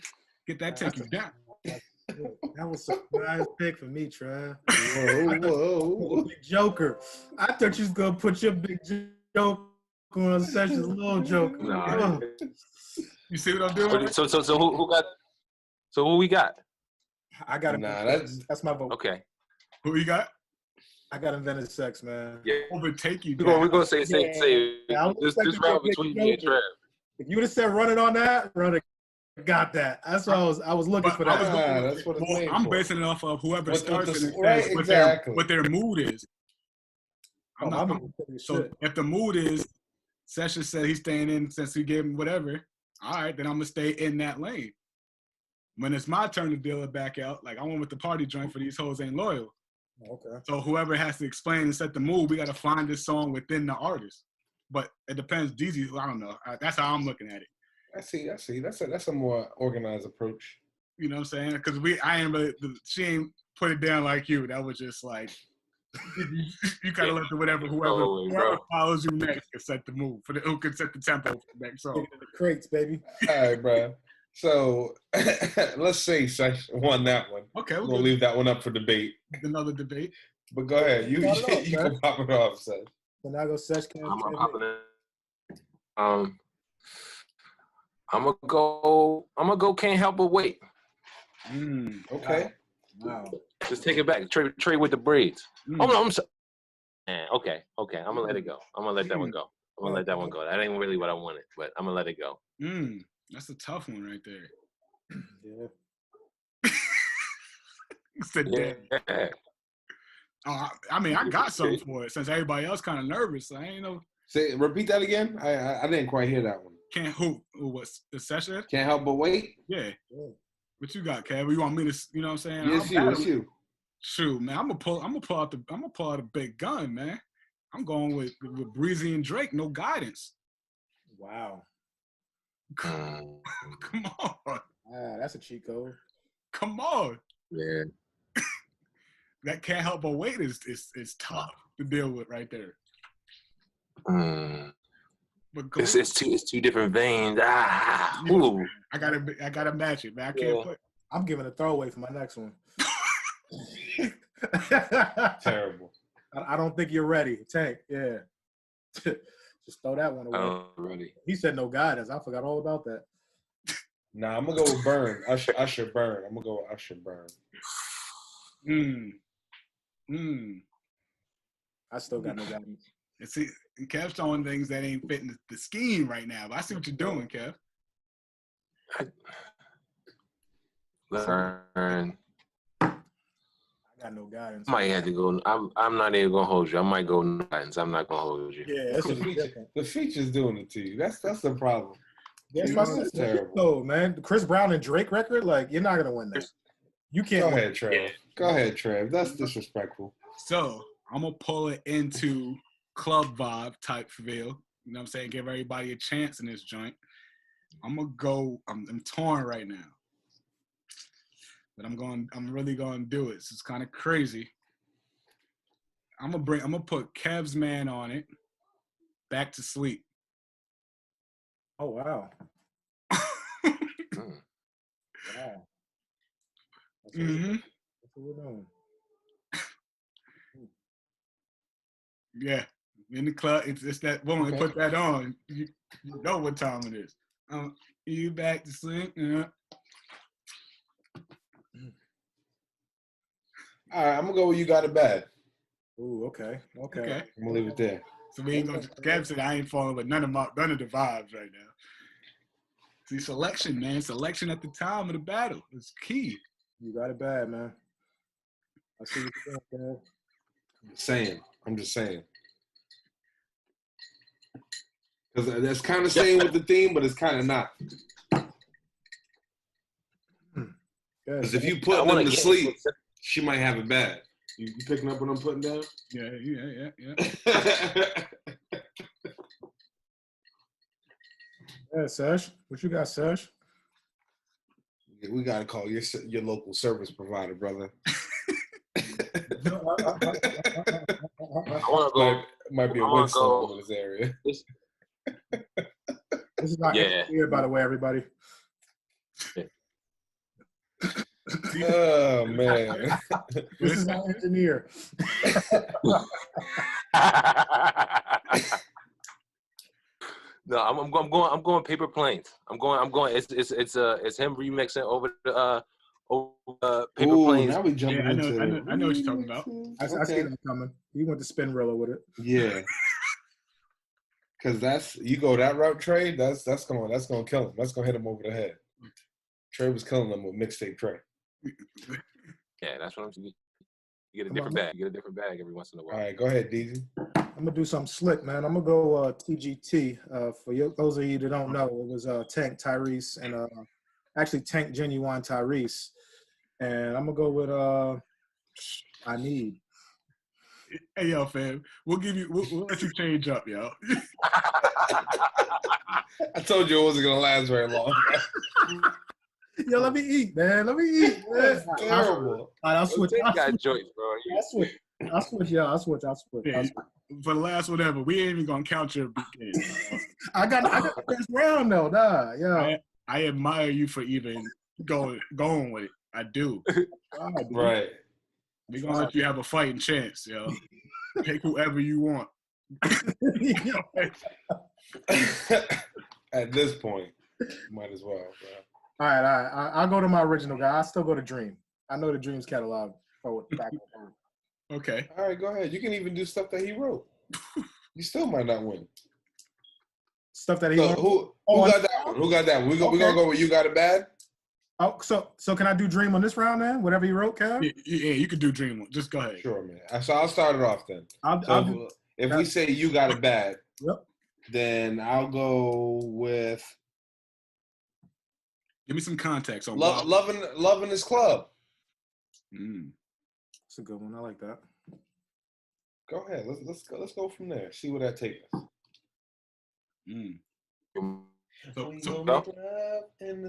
get that Take You Down. That was a surprise pick for me, Trav. Whoa. Big Joker. I thought you was gonna put your big joke on Sessions little joke. Nah. You see what I'm doing? So who got? So who we got? I got that's my vote. Okay. Who you got? I got invented sex, man. Yeah. Overtake You We're Down. gonna say Yeah, this round between me and Trav. If you would have said running on that, running got that. That's what I was looking for that. That's what it's made I'm for. basing it off of whoever starts it and right, says exactly. what their mood is. So Shit. if the mood is Session said he's staying in since he gave him whatever, all right, then I'm gonna stay in that lane. When it's my turn to deal it back out, like I went with the party joint for these hoes ain't loyal. Okay. So whoever has to explain and set the mood, we got to find this song within the artist. But it depends. DZ, I don't know. That's how I'm looking at it. I see. That's a more organized approach. You know what I'm saying? Because she ain't put it down like you. That was just like you kind of let whoever follows you next can set the mood who can set the tempo for the next song. The crates, baby. All right, bro. So let's say Sesh won that one. Okay, we'll leave that one up for debate. Another debate. But go ahead. You can pop it off, Sesh. Then I go Sesh. I'm gonna go. Can't help but wait. Okay. Wow. Just take it back. Trade with the braids. Oh no, I'm sorry. Okay. I'm gonna let it go. I'm gonna let that one go. That ain't really what I wanted, but I'm gonna let it go. That's a tough one right there. Yeah. You said Yeah. I mean, I got something for it since everybody else kind of nervous. So I ain't know. Repeat that again. I didn't quite hear that one. Who was the Session? Can't help but wait. Yeah. What you got, Kev? You want me to? You know what I'm saying? Yes, I'll it's battle. you. Shoot, man, I'm gonna pull out the big gun, man. I'm going with Breezy and Drake. No guidance. Wow. Mm, Come on, Ah, that's a cheat code. come on. yeah. That can't help but wait is tough to deal with right there. Mm. But go, It's two different veins. Ah, you know, ooh. I gotta match it, man. I can't Yeah. put. I'm giving a throwaway for my next one. Terrible. I don't think you're ready. Tank, yeah. Just throw that one away. Already. He said no guidance. I forgot all about that. Nah, I'm gonna go with Burn. Usher Burn. I'm gonna go with Usher Burn. I still got no guidance. And see, Kev's showing things that ain't fitting the scheme right now. But I see what you're doing, Kev. Learn. I got no guidance. I might have to go. I'm not even gonna hold you. I might go no guidance. I'm not gonna hold you. Yeah, that's The feature's doing it to you. That's the problem. That's You my know, that's sister. terrible. No, man. The Chris Brown and Drake record, like, you're not gonna win that. You can't Go win. ahead, Trev. Go ahead, Trev. That's disrespectful. So I'm gonna pull it into club vibe type feel. You know what I'm saying? Give everybody a chance in this joint. I'm gonna go. I'm torn right now, but I'm really gonna do it. It's kind of crazy. I'm gonna put Kev's Man on it. Back to Sleep. Oh, wow. Mm. Wow. That's Mm-hmm. what we're doing. Yeah, in the club, it's that woman. Okay. Put that on. You know what time it is. You back to sleep? Yeah. All right, I'm gonna go with You Got It Bad. Ooh, okay. Okay. I'm gonna leave it there. So we ain't gonna. Kev said I ain't falling with none of the vibes right now. See, selection, man. Selection at the time of the battle is key. You got it bad, man. I see what you're doing, I'm just saying. Because that's kind of staying with the theme, but it's kind of not. Because if you put them to sleep, she might have it bad. You picking up what I'm putting down? Yeah. Yeah, Sesh. What you got, Sesh? We gotta call your local service provider, brother. I want to go. Might be a I wanna Winston go- in this area. This is not Yeah. here, by the way, everybody. Oh man. This is our engineer. No, I'm going Paper Planes. I'm going. It's him remixing over the Paper Ooh, Planes. now we jumping Yeah, into. I know what you're talking about. I see that coming. You went to Spinrilla with it. Yeah. Because you go that route, Trey. That's gonna kill him. That's gonna hit him over the head. Trey was killing him with mixtape Trey. Yeah, that's what I'm saying. You get a different bag. You get a different bag every once in a while. All right, go ahead, DZ. I'm gonna do something slick, man. I'm gonna go TGT. Those of you that don't know, it was Tank Tyrese and actually Tank Genuine Tyrese, and I'm gonna go with I Need. Hey, yo, fam. We'll let you change up, yo. I told you it wasn't gonna last very long. Yo, let me eat, man. Let me eat. That's Man. terrible. I'll switch. You got joints, bro. I'll switch. I'll switch. Yeah, for the last whatever, we ain't even gonna count your beginning. I got the first round though. Nah, yeah. I admire you for even going with it. I do. Right. We're gonna let you have a fighting chance, yo. Take whoever you want. At this point, might as well, bro. All right. I'll go to my original guy. I still go to Dream. I know the Dream's catalog forward back. Okay. All right, go ahead. You can even do stuff that he wrote. You still might not win. Stuff that he So wrote. who got that one? Who got that one? We're gonna go with You Got It Bad? Oh, so can I do Dream on this round then? Whatever you wrote, Kev? Yeah, you can do Dream One. Just go ahead. Sure, man. So I'll start it off then. If we say You Got It Bad, Yep. then I'll go with Give me some context on Loving This Club. That's a good one. I like that. Go ahead. Let's go from there. See where that takes us.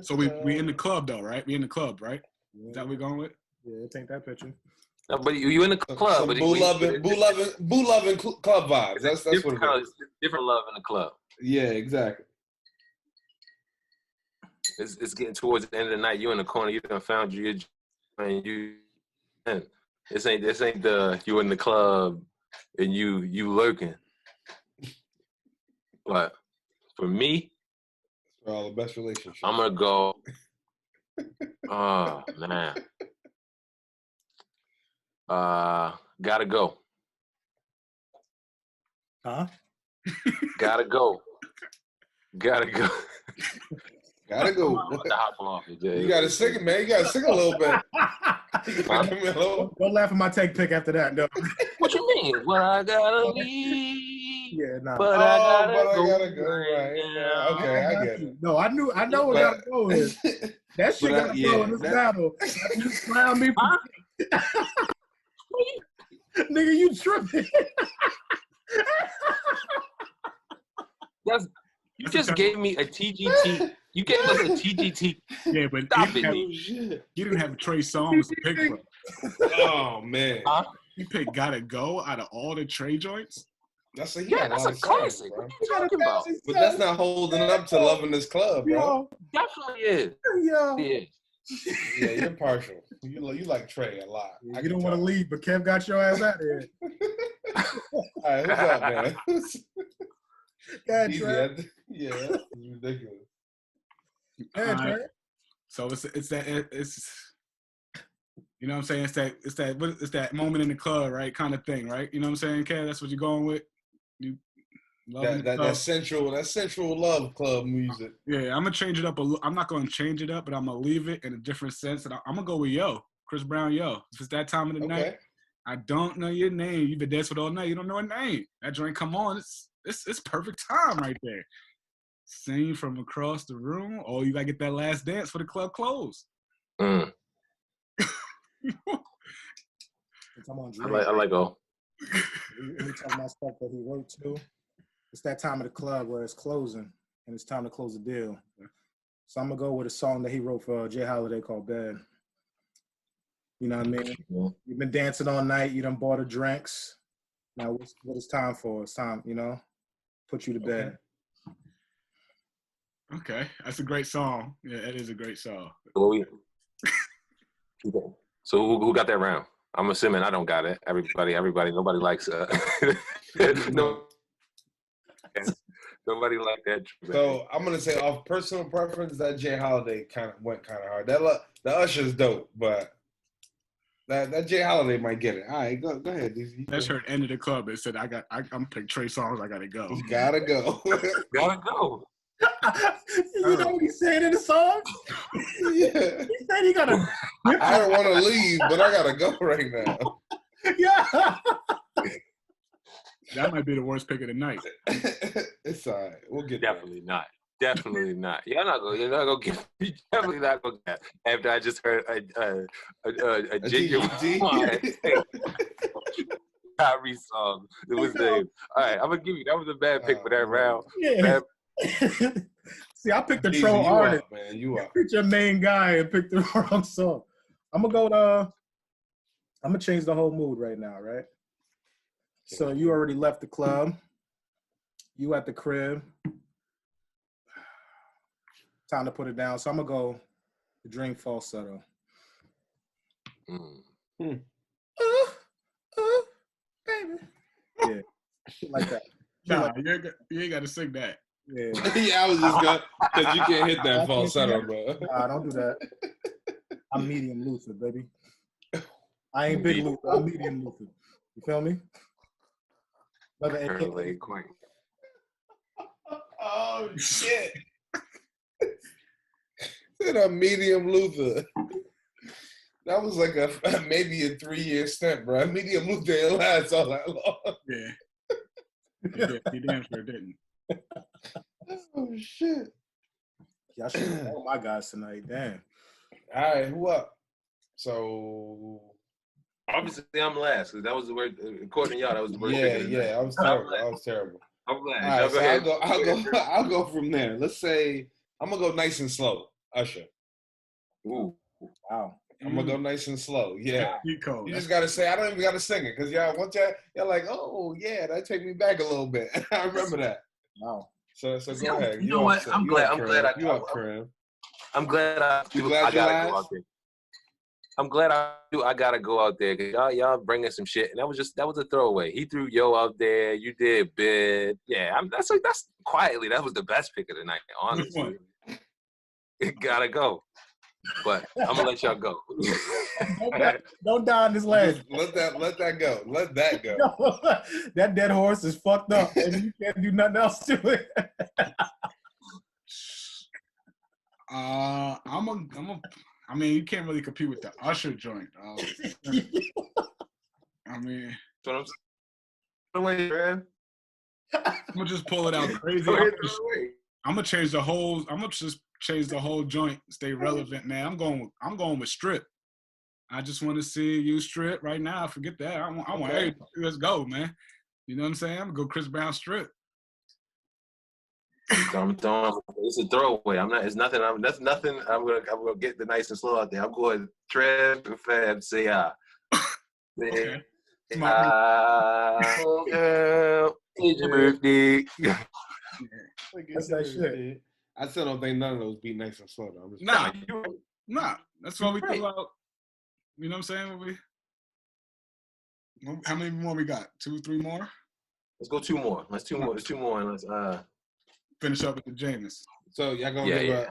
So we in the club though, right? We in the club, right? Yeah. Is that what we're going with? Yeah, take that picture. No, but you in the club. Some but boo loving club vibes. That's what it is. Different love in the club. Yeah, exactly. It's getting towards the end of the night. You in the corner. You done found your and you. This ain't the you in the club and you lurking. But for me, for all the best relationships, I'm gonna go. Oh man. Gotta go. Huh? Gotta go. Gotta go. Gotta go. You gotta sing it, man. You gotta sing a little bit. Don't laugh at my take pick after that. No. What you mean? Well, I gotta leave. Yeah, nah. But I gotta go. Right. Yeah. Okay, I get it. No, I know what gotta go is. That shit gotta go in this battle. You clown me. Nigga, you tripping. You just gave me a TGT. You gave us a TGT. Yeah, but you didn't have Trey Songz to pick from. Oh man, you picked "Gotta Go" out of all the Trey joints. That's a classic. What are you talking about? But that's not holding up to Loving This Club, bro. Definitely is. Yeah, you're partial. You like Trey a lot. You don't want to leave, but Kev got your ass out there. All right, who's up, man? God, Trey. Yeah, it's ridiculous. Trey. So it's you know what I'm saying? It's that moment in the club, right? Kind of thing, right? You know what I'm saying, Kev? That's what you're going with. That sensual love club music. Yeah, I'm gonna change it up a little. I'm not gonna change it up, but I'm gonna leave it in a different sense. And I'm gonna go with Yo, Chris Brown, Yo. If it's that time of the night, I don't know your name. You've been dancing all night. You don't know a name. That joint come on. It's perfect time right there. Sing from across the room. Oh, you gotta get that last dance for the club close. I like all. We talking about stuff that he wrote too. It's that time of the club where it's closing and it's time to close the deal. So I'm gonna go with a song that he wrote for Jay Holiday called "Bad." You know what I mean? You've been dancing all night. You done bought the drinks. Now what it's time for? It's time, put you to bed. Okay, that's a great song. Yeah, it is a great song. So who got that round? I'm assuming I don't got it. Everybody, nobody likes no. Nobody liked that. So I'm gonna say, off personal preference, that Jay Holiday went kind of hard. The Usher's dope, but that Jay Holiday might get it. All right, go ahead. That's her end of the club. It said, I'm picking Trey Songz. I gotta go. You gotta go. Gotta go. You know what he's saying in the song? Yeah. He said he gotta. I don't want to leave, but I gotta go right now. Yeah. That might be the worst pick of the night. It's all right. We'll get definitely there. Definitely not. You're not gonna get. You're definitely not gonna get. After I just heard a genuine Kyrie song. It was Dave. All right, I'm gonna give you. That was a bad pick for that round. Yeah. See, I picked the troll artist. Man, you are. Picked your main guy and picked the wrong song. I'm gonna change the whole mood right now, right? So you already left the club. You at the crib. Time to put it down. So I'm gonna go the Dream falsetto. Baby. Yeah, like that. Nah, you ain't got to sing that. Yeah. Yeah, I was just gonna, because you can't hit that falsetto, bro. Nah, don't do that. I'm medium Luther, baby. I ain't big Luther. I'm medium Luther. You feel me? Oh shit! Said a medium Luther. That was like maybe a 3-year stint, bro. Medium Luther didn't last all that long. Yeah. He damn sure didn't. Oh shit! Y'all should know my guys tonight. Damn. All right, who up? So Obviously, I'm last because that was the word. According to y'all, that was the word. yeah, I was terrible. I'm last. All right, Y'all so go ahead. I'll go from there. Let's say I'm gonna go nice and slow. Usher. Ooh. Wow. I'm gonna go nice and slow. Yeah. Nico, You just gotta say I don't even gotta sing it because y'all like, oh yeah, that take me back a little bit. I remember that. Wow. So go ahead. You know what? I'm glad I You glad you're gotta go out last? there. I'm glad I gotta go out there because y'all bringing some shit, and that was a throwaway. He threw Yo out there. You did Bid. Yeah, that's quietly that was the best pick of the night. Honestly, it gotta go. But I'm gonna let y'all go. Don't die on this ledge. Let that go. Let that go. That dead horse is fucked up, and you can't do nothing else to it. I mean, you can't really compete with the Usher joint. I mean, So I'm saying, I'm gonna just pull it out crazy. I'm gonna change the whole. I'm gonna just change the whole joint. Stay relevant, man. I'm going with strip. I just want to see you strip right now. Forget that. I want. Hey, let's go, man. You know what I'm saying? I'm gonna go Chris Brown strip. I'm throwing. It's a throwaway. I'm not. It's nothing. That's nothing. I'm gonna get the nice and slow out there. I'm going Trev and Fab. Say Okay. It's your birthday. That's that shit. I still don't think none of those beat nice and slow though. Nah. That's why we threw out. You know what I'm saying? How many more we got? 2, 3 more? Let's go 2 more. Let's 2 more. There's 2 more, and let's finish up with the Jameis. So y'all gonna did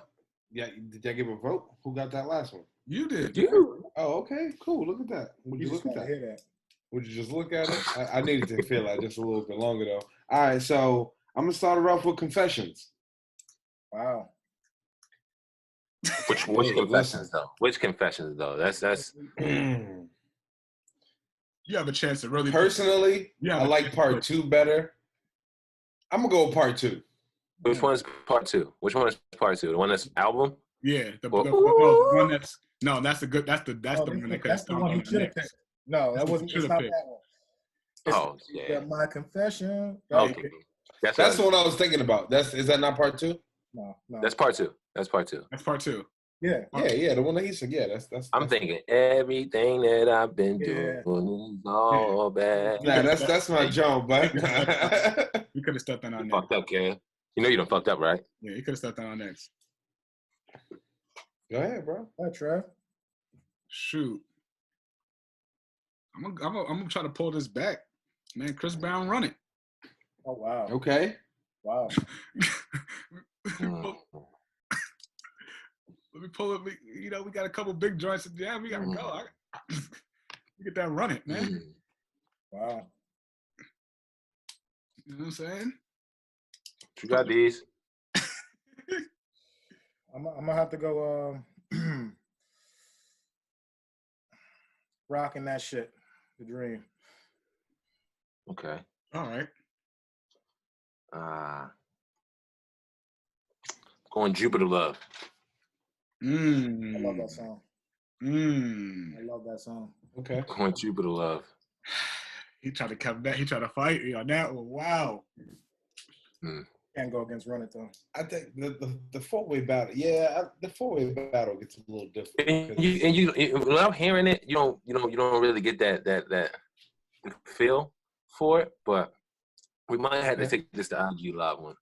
y'all give a vote? Who got that last one? You did. You. Oh, okay, cool. Look at that. Would you look at that? Hear that? Would you just look at it? I needed to feel that just a little bit longer though. All right, so I'm gonna start it off with confessions. Wow. Which confessions though? Which confessions though? That's. You have a chance to really. Personally, I like part 2 better. I'm gonna go with part 2. Which one is part 2? Which one is part 2? The one that's album? Yeah, the one that's that's the good. That's the one that could. That's the one he should have picked. No, that wasn't. It's not that one. Oh yeah. My confession. Okay. That's the one I was thinking about. Is that not part 2? No. That's part 2. That's part 2. That's part 2. Yeah. The one that he said. Yeah, that's I'm thinking everything that I've been doing is all bad. Nah, that's my joke, but you could have stuck that on next. Fucked up, Ken. You know you done fucked up, right? Yeah, you could have stuck that on next. Go ahead, bro. All right, Trev. Shoot. I'm gonna try to pull this back, man. Chris Brown, run it. Oh wow. Okay. Wow. Let me pull it. We got a couple big joints. Yeah, we gotta go. We get that run it, man. Wow. You know what I'm saying? You got these. I'm gonna have to go. Rocking that shit. The dream. Okay. All right. Going Jupiter Love. I love that song. I love that song. Okay. Going Jupiter Love. He tried to come back. He tried to fight me on that one. Wow. Can't go against Run It though. I think the 4-way battle. Yeah, the 4-way battle gets a little different. And you without hearing it, you don't really get that feel for it. But we might have to take this to IG Live one.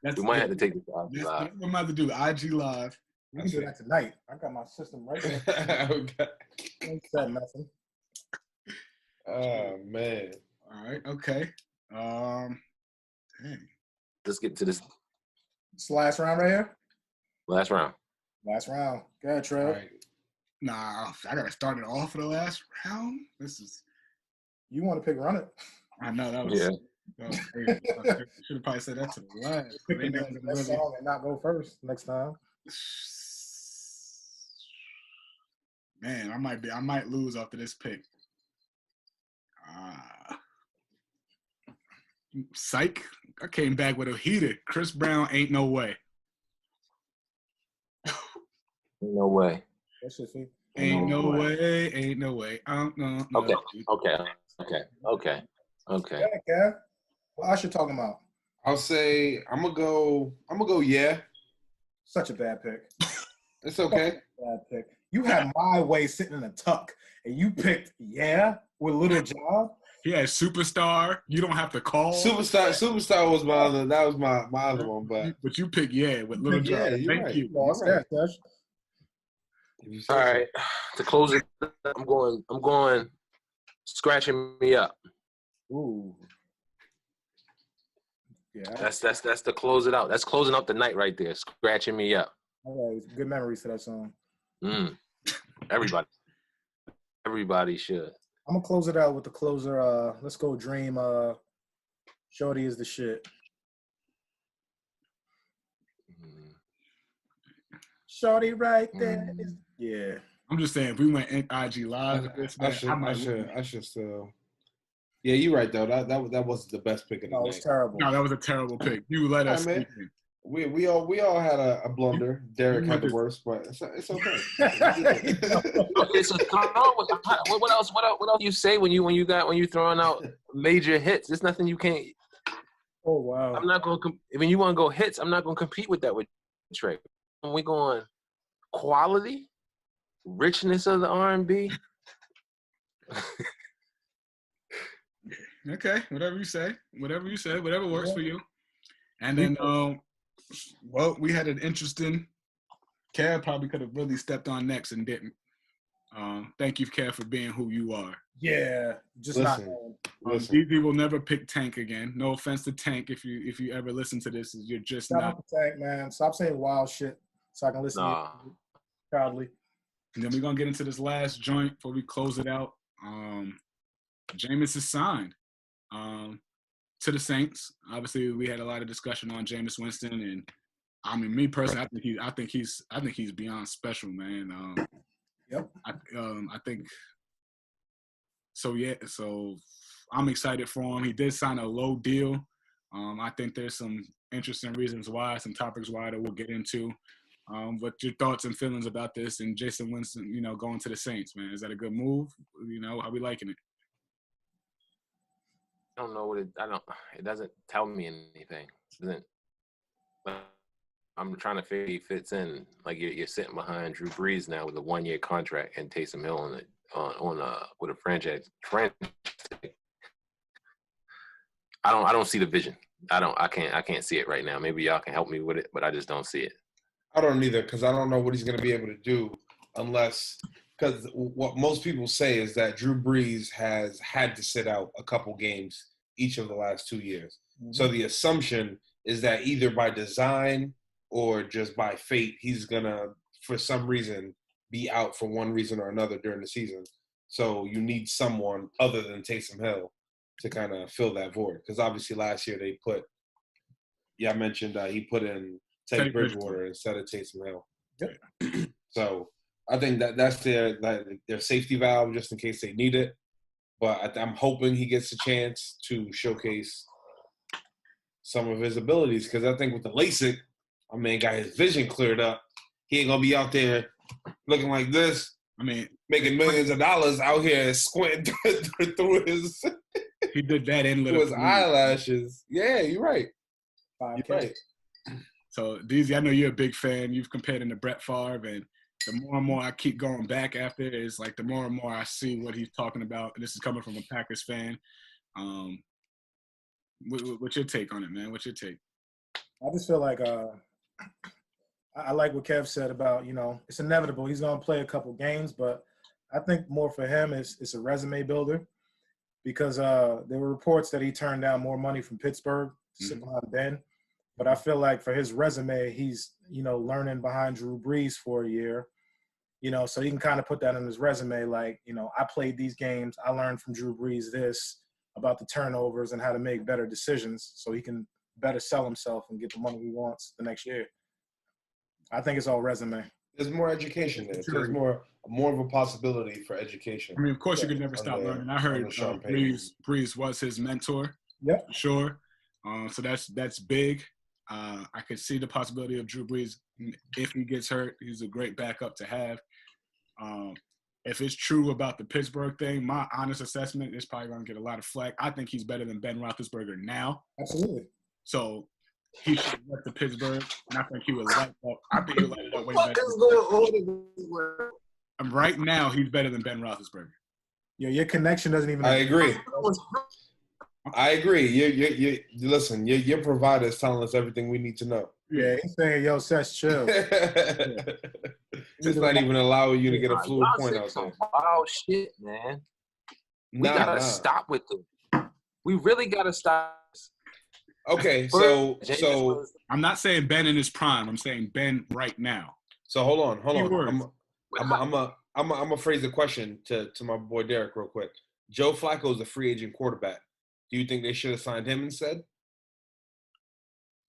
We might have to take this to IG Live. We might have to do the IG Live. We can do that tonight. I got my system right there. Okay. Ain't said nothing. Oh man. All right. Okay. Dang. Let's get to this It's the last round right here. last round. Last round. Go ahead, Trev. All right. Nah, I gotta start it off for the last round. You want to pick Run It? I know that was. Yeah. That was crazy. Should have probably said that to the last. Pick the best song and not go first next time. Man, I might lose after this pick. Psych. I came back with a heater. Chris Brown, Ain't No Way. No way. That shit fake. Ain't no way. way. Ain't no way. No. Okay. Yeah, Kev. What Usher talking about? I'll say I'm gonna go. Yeah, Such a bad pick. it's okay. Bad pick. You had My Way sitting in a tuck, and you picked Yeah with Little Job. He had Superstar. You don't have to call. Superstar was my other. That was my other one, But you pick Yeah with Little Yeah, John. you're Thank right. you. Lost Right. that, Josh. All right. To close it, I'm going. Scratching me up. Ooh. Yeah. That's to close it out. That's closing out the night right there. Scratching me up. All right. Good memories to that song. Everybody should. I'm gonna close it out with the closer. Let's go, Dream. Shorty is the shit. Shorty right there. Yeah. I'm just saying, if we went IG live with this, man, I should still. Yeah, you're right though. That wasn't the best pick of the No, night. it's terrible. No, that was a terrible pick. You let us. man. We all had a blunder. Derek had the worst, but it's okay. Okay, so what else you say when you throwing out major hits? There's nothing you can't. Oh wow. I'm not going to. When you want to go hits, I'm not going to compete with that with Trey. When we going quality, richness of the R&B. Okay, whatever you say, whatever works for you. And then, well, we had an interesting. Kev probably could have really stepped on next and didn't. Thank you, Kev, for being who you are. Yeah, just Listen. DZ will never pick Tank again. No offense to Tank, if you ever listen to this, you're just Stop not. with the Tank, man. Stop saying wild shit so I can listen to you proudly. And then we're gonna get into this last joint before we close it out. Jameis is signed to the Saints. Obviously, we had a lot of discussion on Jameis Winston, and I mean, me personally, I think he's beyond special, man. Yep. I think so. Yeah. So I'm excited for him. He did sign a low deal. I think there's some interesting reasons why, some topics why that we'll get into. But your thoughts and feelings about this and Jason Winston, going to the Saints, man. Is that a good move? How we liking it? I don't know it doesn't tell me anything. I'm trying to figure he fits in. Like you're sitting behind Drew Brees now with a 1-year contract and Taysom Hill with a franchise. I don't see the vision. I can't see it right now. Maybe y'all can help me with it, but I just don't see it. I don't either because I don't know what he's going to be able to do because what most people say is that Drew Brees has had to sit out a couple games each of the last 2 years. Mm-hmm. So the assumption is that either by design or just by fate, he's going to, for some reason, be out for one reason or another during the season. So you need someone other than Taysom Hill to kind of fill that void. Because obviously last year I mentioned he put in Teddy Bridgewater instead of Taysom Hill. Yep. So I think that's their safety valve just in case they need it. But I'm hoping he gets a chance to showcase some of his abilities because I think with the LASIK, my man got his vision cleared up. He ain't gonna be out there looking like this. I mean, making millions of dollars out here squinting through his. He did that in through his eyelashes. Yeah, you're right. You're right. So, DZ, I know you're a big fan. You've compared him to Brett Favre, and the more and more I keep going back after it, it's like the more and more I see what he's talking about. And this is coming from a Packers fan. What's your take on it, man? What's your take? I just feel like I like what Kev said about, it's inevitable. He's going to play a couple games, but I think more for him it's a resume builder because there were reports that he turned down more money from Pittsburgh to sit behind Ben. But I feel like for his resume, he's, learning behind Drew Brees for a year, so he can kind of put that on his resume. Like, I played these games. I learned from Drew Brees this about the turnovers and how to make better decisions so he can better sell himself and get the money he wants the next year. I think it's all resume. There's more education there. There's more of a possibility for education. I mean, of course, you could never stop learning. I heard Brees was his mentor. Yep. Sure. So that's big. I could see the possibility of Drew Brees if he gets hurt. He's a great backup to have. If it's true about the Pittsburgh thing, my honest assessment is probably going to get a lot of flack. I think he's better than Ben Roethlisberger now. Absolutely. So he should have left the Pittsburgh, and I think he would light up. I think he would light it up way better. And right now, he's better than Ben Roethlisberger. Yeah, your connection doesn't even. I agree. You listen. Your provider is telling us everything we need to know. Yeah, he's saying, "Yo, Seth, chill." It's not even allowing you to get a fluid point out there. Wow, shit, man. We gotta stop with them. We really gotta stop. Okay, so I'm not saying Ben in his prime. I'm saying Ben right now. So hold on. I'm gonna phrase the question to my boy Derek real quick. Joe Flacco is a free agent quarterback. Do you think they should have signed him instead?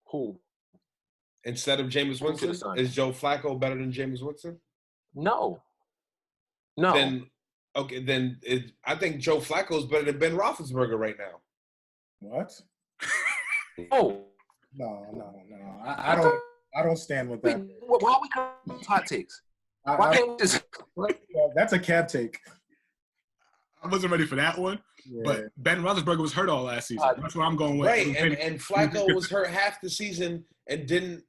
Who? Instead of Jameis Winston? Is Joe Flacco better than Jameis Winston? No. Then I think Joe Flacco is better than Ben Roethlisberger right now. What? Oh. No. I don't stand with that. Why we come hot takes? Why can't we just? That's a cab take. I wasn't ready for that one, but Ben Roethlisberger was hurt all last season. That's where I'm going with. Right, and Flacco was hurt half the season and didn't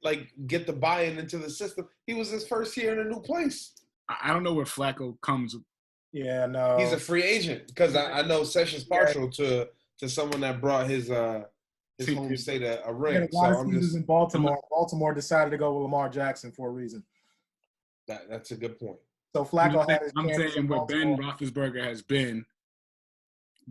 get the buy-in into the system. He was his first year in a new place. I don't know where Flacco comes. Yeah, no. He's a free agent because I know Sessions partial to someone that brought his home state a ring. A lot of seasons in Baltimore. Baltimore decided to go with Lamar Jackson for a reason. That's a good point. So Flacco had his I'm saying where Ben Roethlisberger has been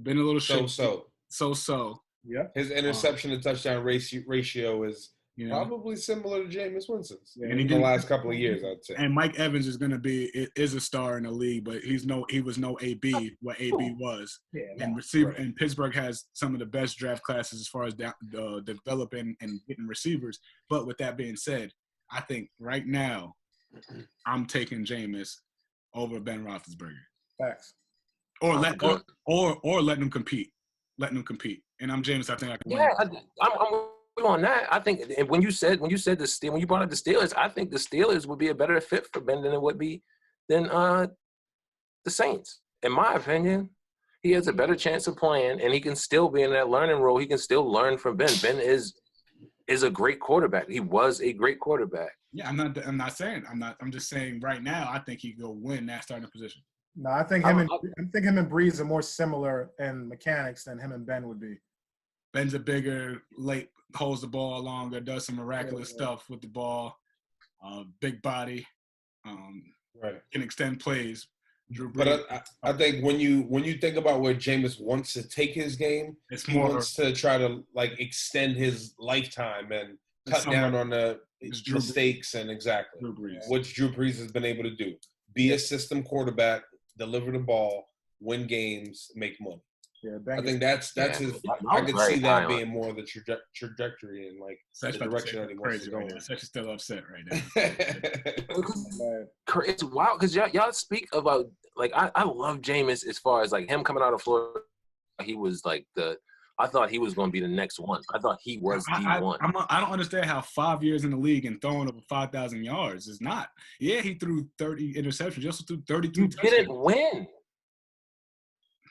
a little so. Yeah. His interception to touchdown ratio is probably similar to Jameis Winston's in the last couple of years, I'd say. And Mike Evans is a star in the league, but he was no AB, what AB was. Yeah, and Pittsburgh has some of the best draft classes as far as developing and getting receivers. But with that being said, I think right now I'm taking Jameis over Ben Roethlisberger. Facts. Or letting him compete. Letting him compete. And I'm Jameis. I think I can win. Yeah, I'm on that. I think when you brought up the Steelers, I think the Steelers would be a better fit for Ben than it would be than the Saints. In my opinion, he has a better chance of playing, and he can still be in that learning role. He can still learn from Ben. Ben is a great quarterback. He was a great quarterback. Yeah, I'm just saying right now I think he could go win that starting position. No, I think him and Breeze are more similar in mechanics than him and Ben would be. Ben's a bigger, late, holds the ball longer, does some miraculous stuff with the ball, big body, can extend plays. Drew Brees. But I think when you think about where Jameis wants to take his game, he wants to try to extend his lifetime and cut down on the mistakes and which Drew Brees has been able to do. Be a system quarterback, deliver the ball, win games, make money. Yeah, I think that's his. I could see that being more of the trajectory and the direction that he wants to go. Such is still upset right now. It's wild because y'all speak about I love Jameis as far as him coming out of Florida. He was I thought he was going to be the next one. I thought he was the one. I don't understand how 5 years in the league and throwing over 5,000 yards is not. Yeah, he threw 30 interceptions. He also threw 32 touchdowns. He didn't win.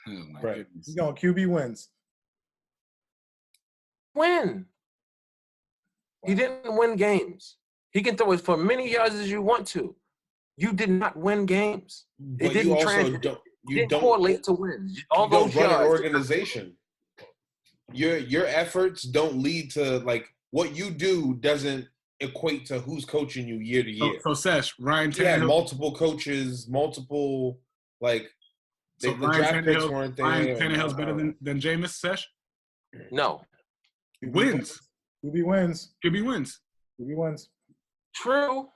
Oh, my right. goodness. He's going QB wins. Win. He didn't win games. He can throw it for many yards as you want to. You did not win games. But it didn't correlate to wins. All those run an organization. Your efforts don't lead to what you do doesn't equate to who's coaching you year to year. So Sesh, Ryan Tannehill. He had multiple coaches, multiple So the draft picks weren't there. Ryan Tannehill's better than Jameis, Sesh? No. Wins. QB wins. QB wins. QB wins. True.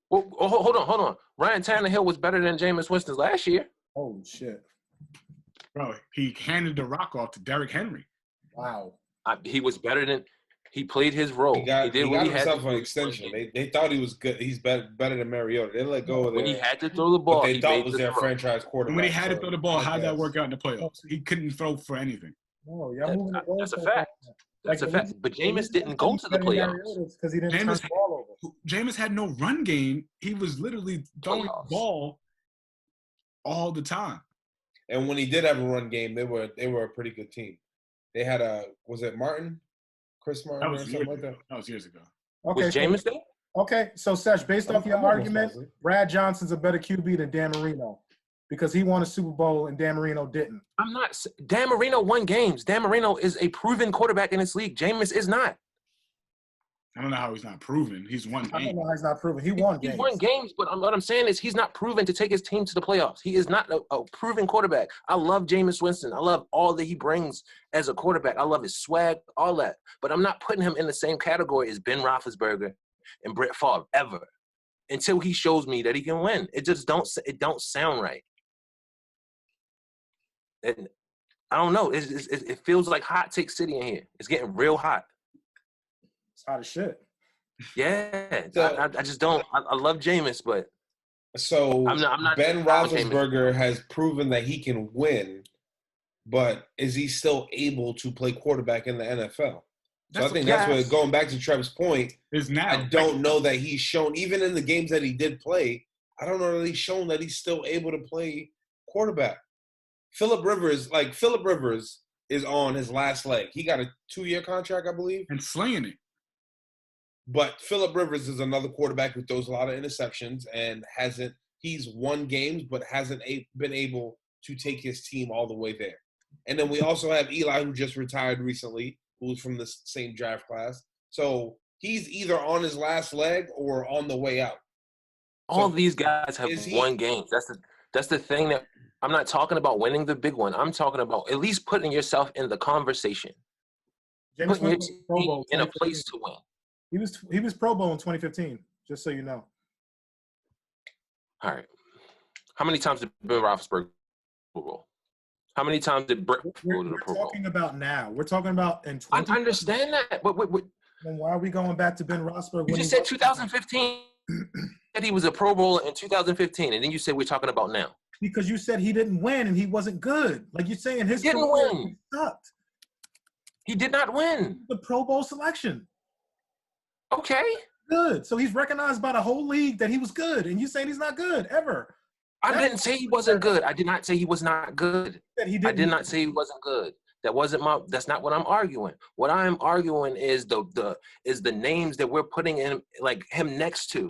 Well, hold on. Ryan Tannehill was better than Jameis Winston last year. Oh, shit. Bro, he handed the rock off to Derrick Henry. Wow. He was better than – he played his role. He got himself an extension. They thought he was good. He's better than Mariota. They let go of it. When he had to throw the ball, they thought was their franchise quarterback. And when he had to throw the ball, how did that work out in the playoffs? He couldn't throw for anything. Oh, yeah. That's a fact. That's a fact. But Jameis didn't go to the playoffs. because he didn't turn the ball over. Jameis had no run game. He was literally throwing the ball all the time. And when he did have a run game, they were a pretty good team. They had was it Martin? Chris Martin or something like that? That was years ago. Okay, was Jameis there? Okay, so Sesh, based off your argument, Brad Johnson's a better QB than Dan Marino because he won a Super Bowl and Dan Marino didn't. I'm not. Dan Marino won games. Dan Marino is a proven quarterback in this league. Jameis is not. I don't know how he's not proven. He's won games. I don't know how he's not proven. He won games. He won games, but what I'm saying is he's not proven to take his team to the playoffs. He is not a proven quarterback. I love Jameis Winston. I love all that he brings as a quarterback. I love his swag, all that. But I'm not putting him in the same category as Ben Roethlisberger and Brett Favre ever until he shows me that he can win. It just don't sound right. And I don't know. It feels like hot take city in here. It's getting real hot. It's hot as shit. Yeah, so, I just don't. I love Jameis, but so I'm not Ben Roethlisberger has proven that he can win, but is he still able to play quarterback in the NFL? So I think that's what, going back to Trev's point, is now. I don't know that he's shown, even in the games that he did play, I don't know that he's shown that he's still able to play quarterback. Phillip Rivers is on his last leg. He got a 2-year contract, I believe. And slinging it. But Phillip Rivers is another quarterback who throws a lot of interceptions and he's won games but hasn't been able to take his team all the way there. And then we also have Eli, who just retired recently, who's from the same draft class. So he's either on his last leg or on the way out. All these guys have won games. That's the thing that I'm not talking about winning the big one. I'm talking about at least putting yourself in the conversation. James putting your team in a place to win. He was Pro Bowl in 2015, just so you know. All right. How many times did Ben Roethlisberger Pro Bowl? How many times did Brett go to the Pro Bowl? We're talking about now. We're talking about in 20. I understand that, but then why are we going back to Ben Roethlisberger? You just said 2015. Said he was a Pro Bowl in 2015, and then you said we're talking about now. Because you said he didn't win and he wasn't good. Like you're saying, his didn't win. Sucked. He did not win. The Pro Bowl selection. Okay. Good. So he's recognized by the whole league that he was good, and you saying he's not good ever. I didn't say he wasn't good. I did not say he was not good. I did not say he wasn't good. That's not what I'm arguing. What I'm arguing is the names that we're putting in like him next to.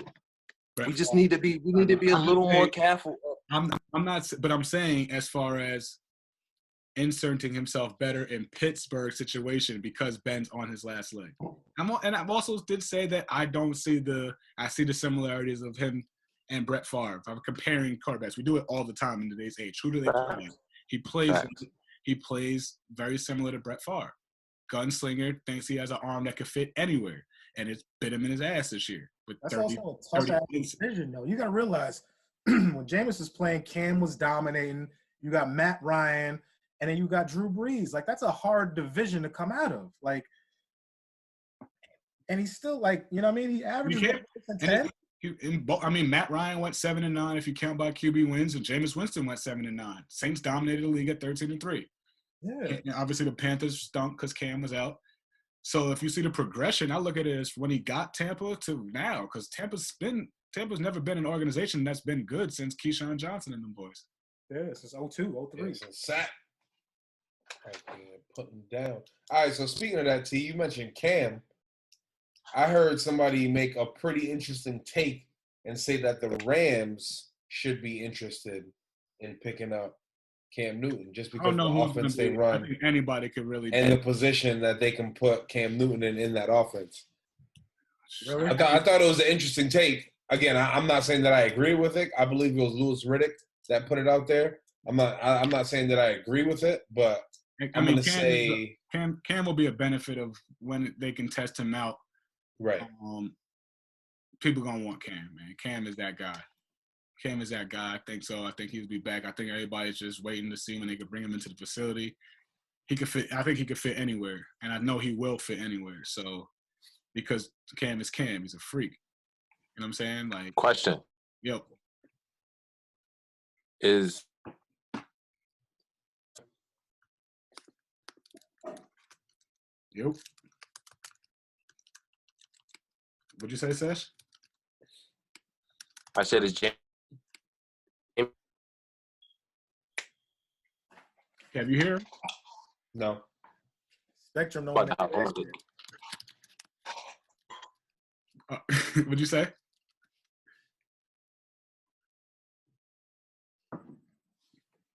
We just need to be a little more careful. I'm not, but I'm saying as far as inserting himself better in Pittsburgh's situation because Ben's on his last leg. And I've also did say that I see the similarities of him and Brett Favre. I'm comparing quarterbacks. We do it all the time in today's age. Who do they play? He plays very similar to Brett Favre. Gunslinger, thinks he has an arm that could fit anywhere, and it's bit him in his ass this year. That's also a tough decision, though. You got to realize when Jameis was playing, Cam was dominating. You got Matt Ryan, and then you got Drew Brees. Like, that's a hard division to come out of. Like, and he's still like, you know what I mean? He averages 10. Matt Ryan went 7-9 if you count by QB wins, and Jameis Winston went 7-9. Saints dominated the league at 13-3. Yeah. And obviously, the Panthers stunk because Cam was out. So if you see the progression, I look at it as when he got Tampa to now, because Tampa's never been an organization that's been good since Keyshawn Johnson and them boys. Yeah, since 02, 03. Yeah, since Sack. Put him down. All right, so speaking of that, T, you mentioned Cam. I heard somebody make a pretty interesting take and say that the Rams should be interested in picking up Cam Newton just because the offense they run. I think anybody could really and the position that they can put Cam Newton in that offense. Really? I thought it was an interesting take. Again, I'm not saying that I agree with it. I believe it was Louis Riddick that put it out there. I'm not saying that I agree with it, but I'm going to say Cam will be a benefit of when they can test him out. Right. People gonna want Cam, man. Cam is that guy. I think so. I think he'll be back. I think everybody's just waiting to see when they could bring him into the facility. He could fit. I think he could fit anywhere, and I know he will fit anywhere. So, because Cam is Cam, he's a freak. You know what I'm saying? Like, question. Yep. Yep. What'd you say, Sesh? I said it's James. Have you hear? No. Spectrum, no But one. What'd you say?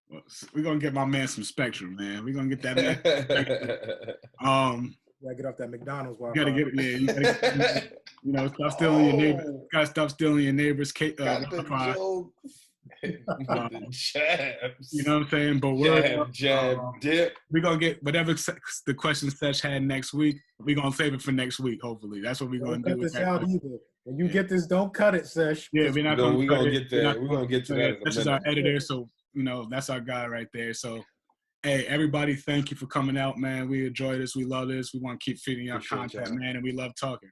Well, we're gonna get my man some Spectrum, man. We're gonna get that man. Gotta get off that McDonald's Wi-Fi. You gotta get, yeah, you gotta get, you know, stop stealing your neighbor. Gotta stop stealing your neighbor's Wi-Fi. The jabs. You know what I'm saying? But we're Jab, dip. we're gonna get whatever the question Sesh had next week. We're gonna save it for next week. Hopefully, that's what we're Don't gonna cut do. this out either. When you get this, don't cut it, Sesh. Yeah, we're not No, gonna. we're gonna get there. We're gonna get to that. This is our editor, so you know that's our guy right there. So, hey, everybody, thank you for coming out, man. We enjoy this. We love this. We want to keep feeding our content, man, and we love talking.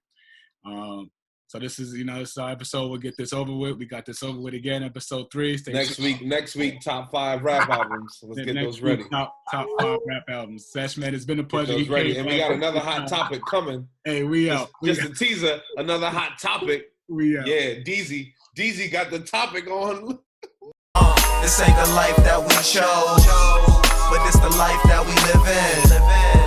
So this is, this is our episode. We'll get this over with. We got this over with again. Episode 3. Next week, top 5 rap albums. Let's get those ready. Top 5 rap albums. Sesh, man, it's been a pleasure. Get those ready. And we got another hot topic coming. Hey, we out. Just a teaser. Another hot topic. We out. Yeah, DZ got the topic on. This ain't the life that we chose, but it's the life that we live in.